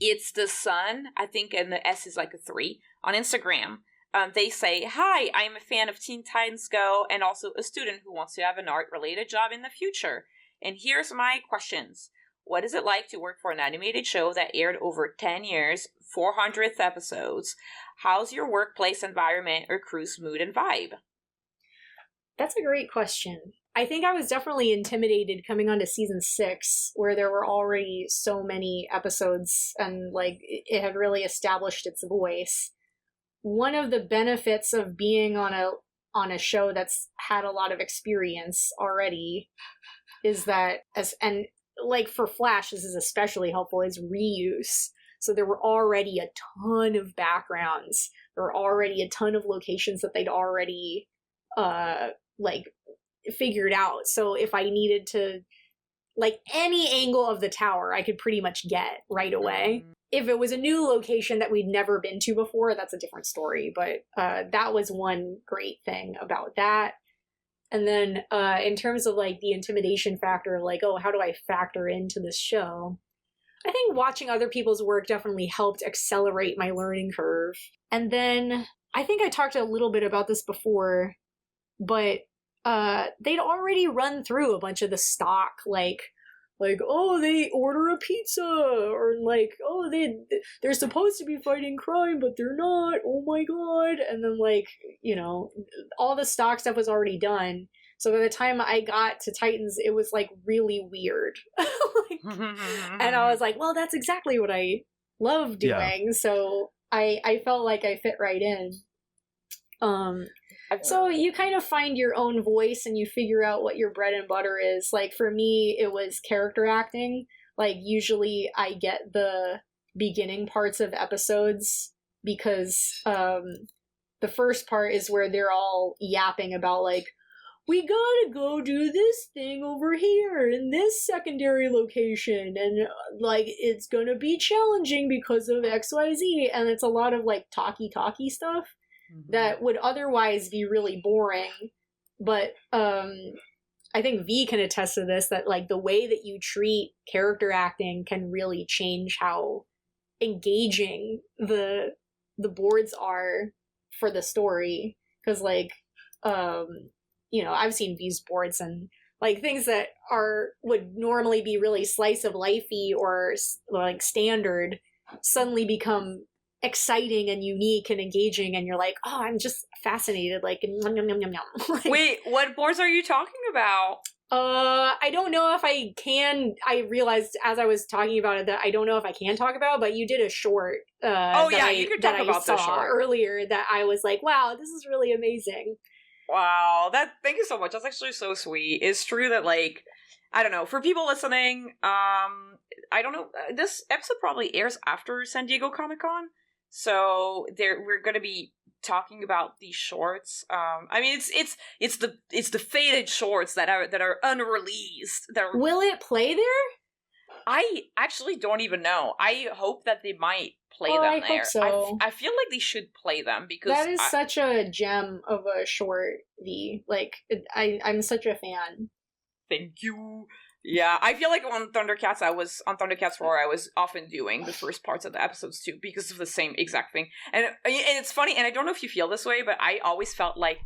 It's the Sun, I think, and the S is like a 3, on Instagram. They say, hi, I'm a fan of Teen Titans Go and also a student who wants to have an art-related job in the future. And here's my questions. What is it like to work for an animated show that aired over 10 years, 400th episodes? How's your workplace environment or crew's mood and vibe? That's a great question. I think I was definitely intimidated coming onto season 6, where there were already so many episodes and like it had really established its voice. One of the benefits of being on a show that's had a lot of experience already is that like for Flash, this is especially helpful, is reuse. So there were already a ton of backgrounds. There were already a ton of locations that they'd already like figured out. So if I needed to, like, any angle of the tower, I could pretty much get right away. If it was a new location that we'd never been to before, that's a different story. But that was one great thing about that. And then in terms of like the intimidation factor, like, oh, how do I factor into this show? I think watching other people's work definitely helped accelerate my learning curve. And then I think I talked a little bit about this before, but they'd already run through a bunch of the stock, like, oh, they order a pizza, or like, oh, they're supposed to be fighting crime, but they're not, oh my god, and then like, you know, all the stock stuff was already done, so by the time I got to Titans, it was like really weird. And I was like, well, that's exactly what I love doing, so I felt like I fit right in. So you kind of find your own voice and you figure out what your bread and butter is. Like for me, it was character acting. Like usually I get the beginning parts of episodes because the first part is where they're all yapping about like, we gotta go do this thing over here in this secondary location, and like it's gonna be challenging because of XYZ, and it's a lot of like talky stuff that would otherwise be really boring. but I think V can attest to this, that like the way that you treat character acting can really change how engaging the boards are for the story. Because like I've seen V's boards, and like things that would normally be really slice of lifey or like standard suddenly become exciting and unique and engaging, and you're like, oh, I'm just fascinated, like yum, yum, yum, yum, yum. Like, wait, what boards are you talking about? I don't know if I can. I realized as I was talking about it that I don't know if I can talk about, but you did a short. You could talk about the short earlier. That I was like, wow, this is really amazing. Wow, thank you so much. That's actually so sweet. It's true that, like, I don't know, for people listening, I don't know, this episode probably airs after San Diego Comic-Con, so we're gonna be talking about these shorts. I mean, it's the faded shorts that are unreleased. Will it play there? I actually don't even know. I hope that they might play them I there. Hope so. I feel like they should play them because that is such a gem of a short, V. Like, I'm such a fan. Thank you. Yeah, I feel like on Thundercats 4, I was often doing the first parts of the episodes too because of the same exact thing. And it's funny, and I don't know if you feel this way, but I always felt like,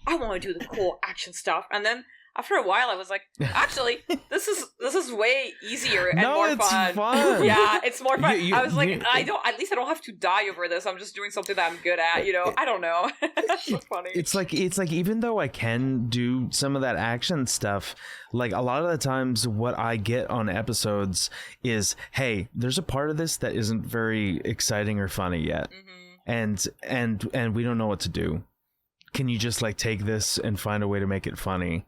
I want to do the cool action stuff, and then after a while, I was like, actually, this is way easier and more fun. Yeah, it's more fun. I was like, at least I don't have to die over this. I'm just doing something that I'm good at, I don't know. That's so funny. It's like even though I can do some of that action stuff, like a lot of the times what I get on episodes is, hey, there's a part of this that isn't very exciting or funny yet. Mm-hmm. And we don't know what to do. Can you just like take this and find a way to make it funny?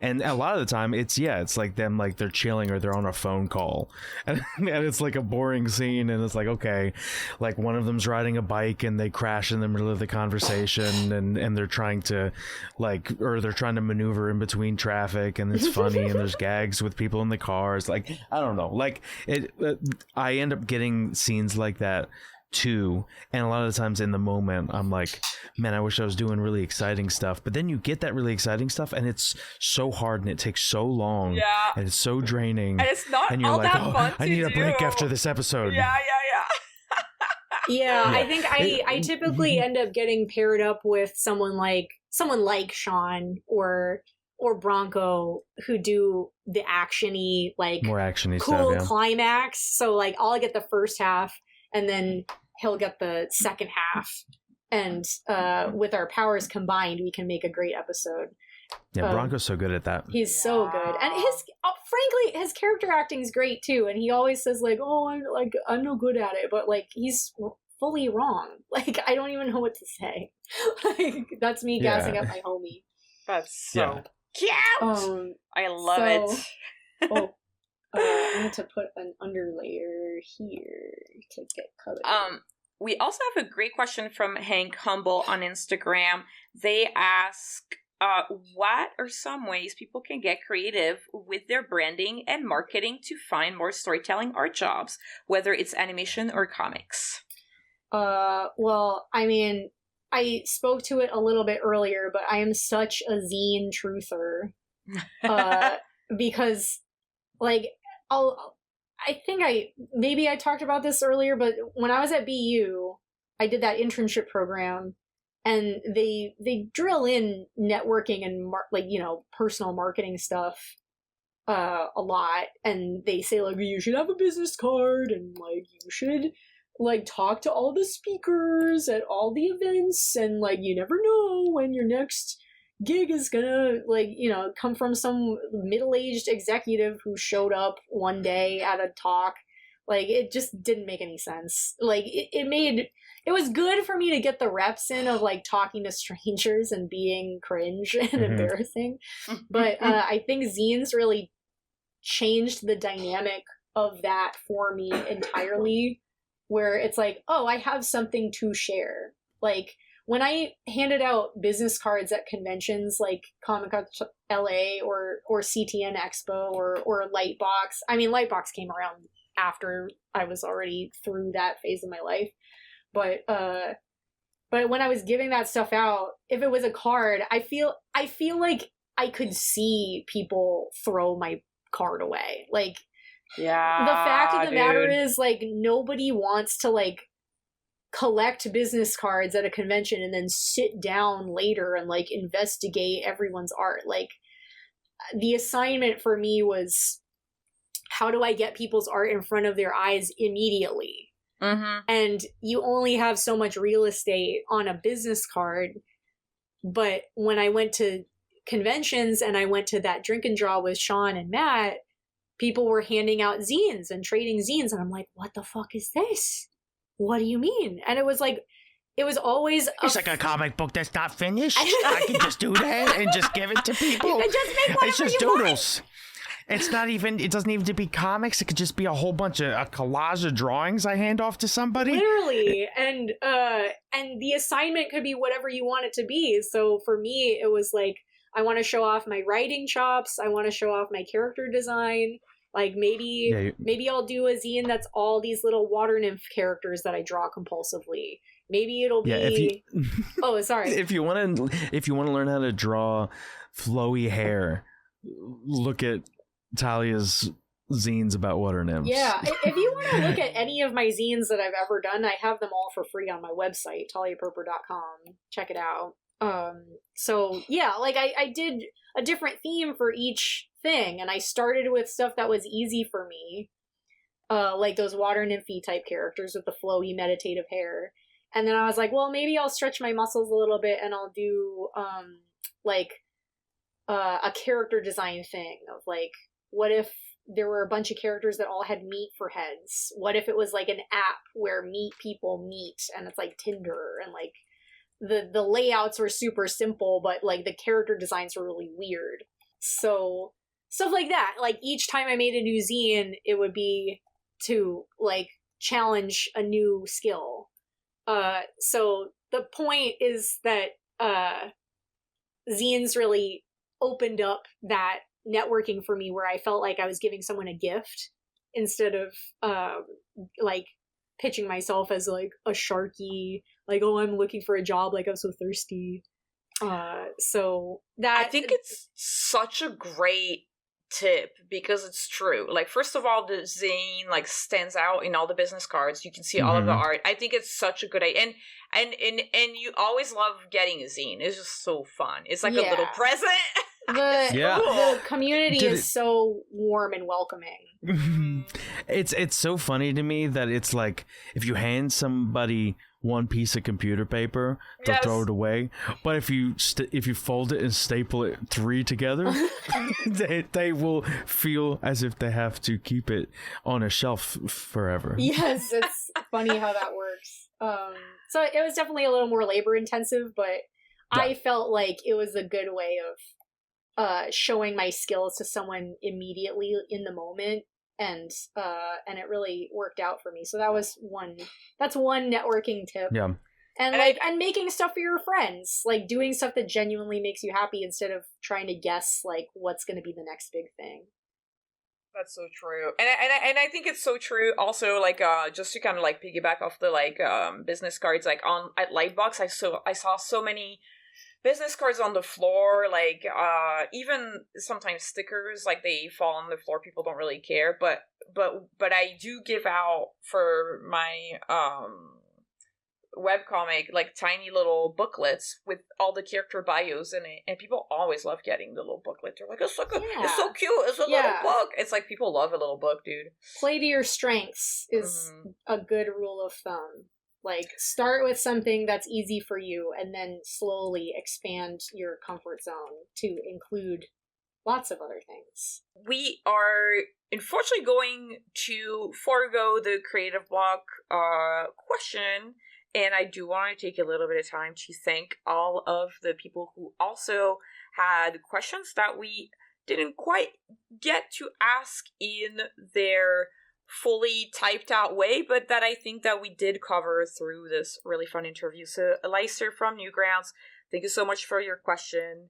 And a lot of the time it's like them, like they're chilling or they're on a phone call and it's like a boring scene, and it's like, okay, like one of them's riding a bike and they crash in the middle of the conversation and they're trying to they're trying to maneuver in between traffic, and it's funny and there's gags with people in the cars. Like, I don't know, like I end up getting scenes like that too, and a lot of the times in the moment I'm like, man, I wish I was doing really exciting stuff, but then you get that really exciting stuff and it's so hard and it takes so long, and it's so draining, and it's not and you're all like, that fun I need to a break after this episode. Yeah. I think I typically end up getting paired up with someone like Sean or Bronco, who do the actiony, like more actiony cool stuff, climax. So like I'll get the first half and then he'll get the second half, and with our powers combined we can make a great episode. Bronco's so good at that. He's so good, and frankly his character acting is great too, and he always says like, oh, I'm no good at it, but like he's fully wrong. Like, I don't even know what to say. Like, that's me gassing up my homie. That's so cute. I love it. I need to put an underlayer here to get color. We also have a great question from Hank Humble on Instagram. They ask, what are some ways people can get creative with their branding and marketing to find more storytelling art jobs, whether it's animation or comics? Well, I mean, I spoke to it a little bit earlier, but I am such a zine truther. Because, like, I think maybe I talked about this earlier, but when I was at BU, I did that internship program, and they drill in networking and personal marketing stuff a lot, and they say like, you should have a business card, and like you should like talk to all the speakers at all the events, and like you never know when your next gig is gonna come from some middle-aged executive who showed up one day at a talk. Like, it just didn't make any sense. Like, it was good for me to get the reps in of like talking to strangers and being cringe and embarrassing, but I think zines really changed the dynamic of that for me entirely, where it's like, oh, I have something to share. Like, when I handed out business cards at conventions like Comic-Con LA or CTN Expo or Lightbox, I mean, Lightbox came around after I was already through that phase of my life, but But when I was giving that stuff out, if it was a card, I feel like I could see people throw my card away. Like, Yeah. the fact of the matter dude. is, like, nobody wants to, like, collect business cards at a convention and then sit down later and, like, investigate everyone's art. Like, the assignment for me was, how do I get people's art in front of their eyes immediately? Mm-hmm. And you only have so much real estate on a business card. But when I went to conventions and I went to that drink and draw with Sean and Matt, people were handing out zines and trading zines. And I'm like, what the fuck is this? What do you mean? And it was like, it was always It's like a comic book that's not finished. I can just do that and just give it to people. You can just make whatever It's just you want. doodles. It doesn't even to be comics. It could just be a whole bunch of a collage of drawings I hand off to somebody. Literally. And the assignment could be whatever you want it to be. So for me, it was like, I want to show off my writing chops. I want to show off my character design. Like, maybe I'll do a zine that's all these little water nymph characters that I draw compulsively. Maybe it'll be oh, sorry. If you want to learn how to draw flowy hair, look at Talya's zines about water nymphs. Yeah, if you want to look at any of my zines that I've ever done, I have them all for free on my website, talyaperper.com. Check it out. So yeah, like I did a different theme for each thing, and I started with stuff that was easy for me, like those water nymphy type characters with the flowy meditative hair. And then I was like, well, maybe I'll stretch my muscles a little bit and I'll do a character design thing of like, what if there were a bunch of characters that all had meat for heads? What if it was like an app where meat people meet and it's like Tinder, and like the layouts were super simple, but like the character designs were really weird. So stuff like that. Like each time I made a new zine, it would be to like challenge a new skill. So the point is that zines really opened up that networking for me, where I felt like I was giving someone a gift instead of like pitching myself as like a sharky, like, oh, I'm looking for a job, like I'm so thirsty. So that, I think it's such a great tip because it's true. Like, first of all, the zine like stands out in all the business cards. You can see all of the art. I think it's such a good idea, and you always love getting a zine. It's just so fun. It's like a little present. The community is so warm and welcoming. It's so funny to me that it's like if you hand somebody one piece of computer paper, they'll throw it away. But if you fold it and staple it 3 together, they will feel as if they have to keep it on a shelf forever. Yes, it's funny how that works. So it was definitely a little more labor intensive, but I felt like it was a good way of showing my skills to someone immediately in the moment, and it really worked out for me. So that's one networking tip. Yeah. And making stuff for your friends, like doing stuff that genuinely makes you happy instead of trying to guess like what's going to be the next big thing. That's so true. And I think it's so true also, like just to kind of like piggyback off the like business cards, like at Lightbox I saw so many business cards on the floor, like even sometimes stickers, like they fall on the floor, people don't really care, but I do give out for my webcomic like tiny little booklets with all the character bios in it, and people always love getting the little booklet. They're like, it's so cute, it's a little book. It's like people love a little book, dude. Play to your strengths is a good rule of thumb. Like, start with something that's easy for you and then slowly expand your comfort zone to include lots of other things. We are unfortunately going to forego the creative block question, and I do want to take a little bit of time to thank all of the people who also had questions that we didn't quite get to ask in their fully typed out way, but that I think that we did cover through this really fun interview. So Elicer from Newgrounds, thank you so much for your question.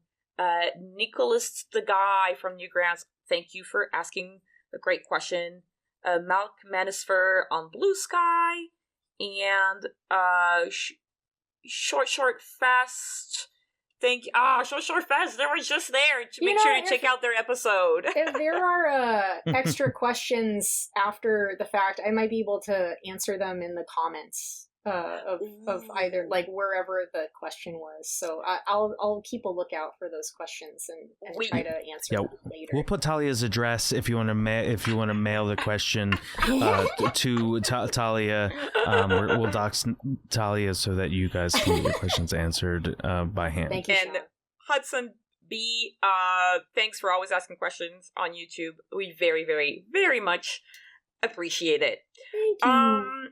Nicholas the guy from Newgrounds, thank you for asking a great question. Malk Manisfer on Blue Sky, and Short, fast. Short, fast. They were just there to make sure to check out their episode. If there are extra questions after the fact, I might be able to answer them in the comments of either, like, wherever the question was. So I'll keep a lookout for those questions and try to answer them later. We'll put Talya's address if you want to mail the question to Talya. We'll dox Talya so that you guys can get your questions answered by hand. Thank you, and Sean. Hudson B, thanks for always asking questions on YouTube. We very, very, very much appreciate it. Thank you.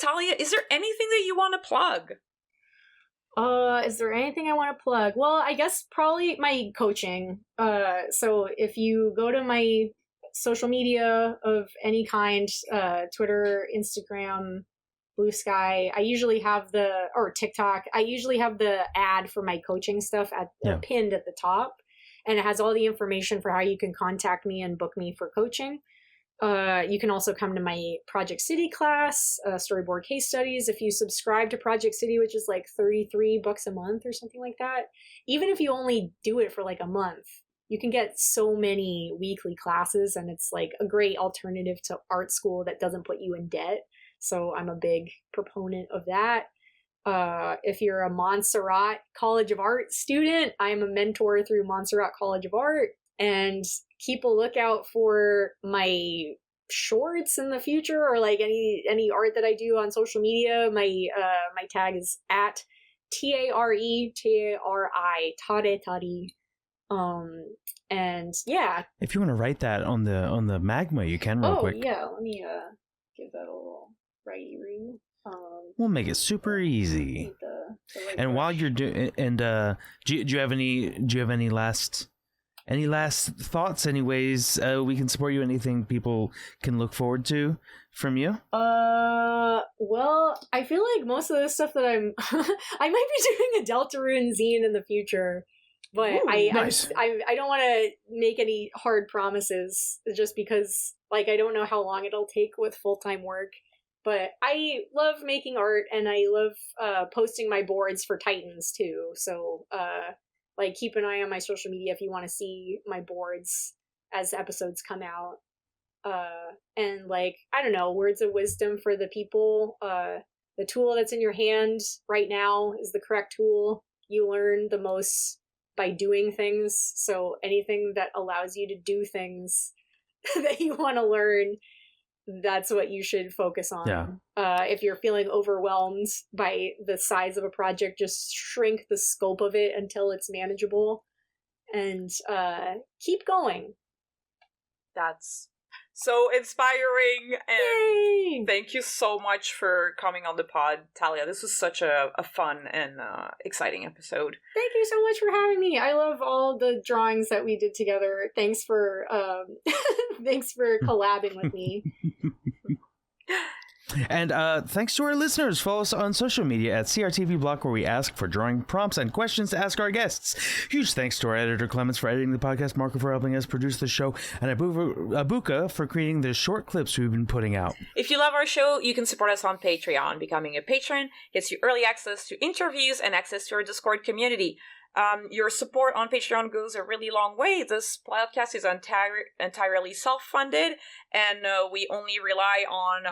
Talya, is there anything that you want to plug? Is there anything I want to plug? Well, I guess probably my coaching. So if you go to my social media of any kind, Twitter, Instagram, Blue Sky, I usually have or TikTok, I usually have the ad for my coaching stuff pinned at the top. And it has all the information for how you can contact me and book me for coaching. You can also come to my Project City class, storyboard case studies. If you subscribe to Project City, which is like $33 a month or something like that, even if you only do it for like a month, you can get so many weekly classes, and it's like a great alternative to art school that doesn't put you in debt. So I'm a big proponent of that. If you're a Montserrat College of Art student, I'm a mentor through Montserrat College of Art. And keep a lookout for my shorts in the future, or like any art that I do on social media. My tag is at TARETARI Tare. And yeah. If you want to write that on the Magma, you can real quick. Oh yeah, let me give that a little righty room. We'll make it super easy. And while you're doing, do you have any last thoughts? Any ways we can support you? Anything people can look forward to from you? Well, I feel like most of the stuff that I might be doing a Deltarune zine in the future, but Ooh, nice. I don't want to make any hard promises just because, like, I don't know how long it'll take with full-time work. But I love making art, and I love posting my boards for Titans too. So like, keep an eye on my social media if you want to see my boards as episodes come out. And like, I don't know, words of wisdom for the people. The tool that's in your hand right now is the correct tool. You learn the most by doing things. So anything that allows you to do things that you want to learn, that's what you should focus on. Yeah. If you're feeling overwhelmed by the size of a project, just shrink the scope of it until it's manageable, and keep going. That's so inspiring, and Yay! Thank you so much for coming on the pod, Talya. This was such a fun and exciting episode. Thank you so much for having me. I love all the drawings that we did together. Thanks for thanks for collabing with me. And thanks to our listeners. Follow us on social media at CRTV Block, where we ask for drawing prompts and questions to ask our guests. Huge thanks to our editor Clemens for editing the podcast, Marco for helping us produce the show, and Abuka for creating the short clips we've been putting out. If you love our show, you can support us on Patreon. Becoming a patron gets you early access to interviews and access to our Discord community. Your support on Patreon goes a really long way. This podcast is entirely self-funded, and we only rely on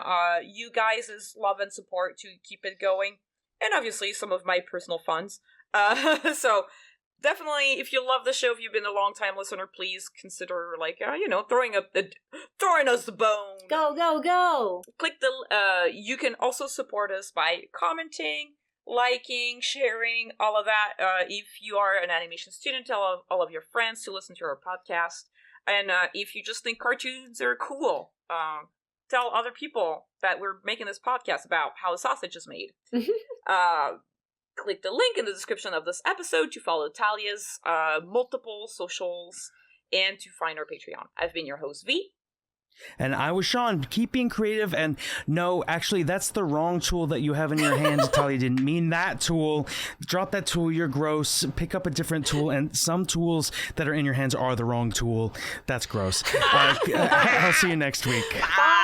you guys' love and support to keep it going, and obviously some of my personal funds. So definitely, if you love the show, if you've been a long-time listener, please consider, like, throwing us the bone. Go! Click the. You can also support us by commenting, liking, sharing, all of that. If you are an animation student, tell all of your friends to listen to our podcast. And if you just think cartoons are cool, tell other people that we're making this podcast about how the sausage is made. Click the link in the description of this episode to follow Talya's multiple socials and to find our Patreon. I've been your host, V. And I was Sean. Keep being creative. And no, actually, that's the wrong tool that you have in your hands. Talya didn't mean that tool. Drop that tool. You're gross. Pick up a different tool. And some tools that are in your hands are the wrong tool. That's gross. I'll see you next week. Bye.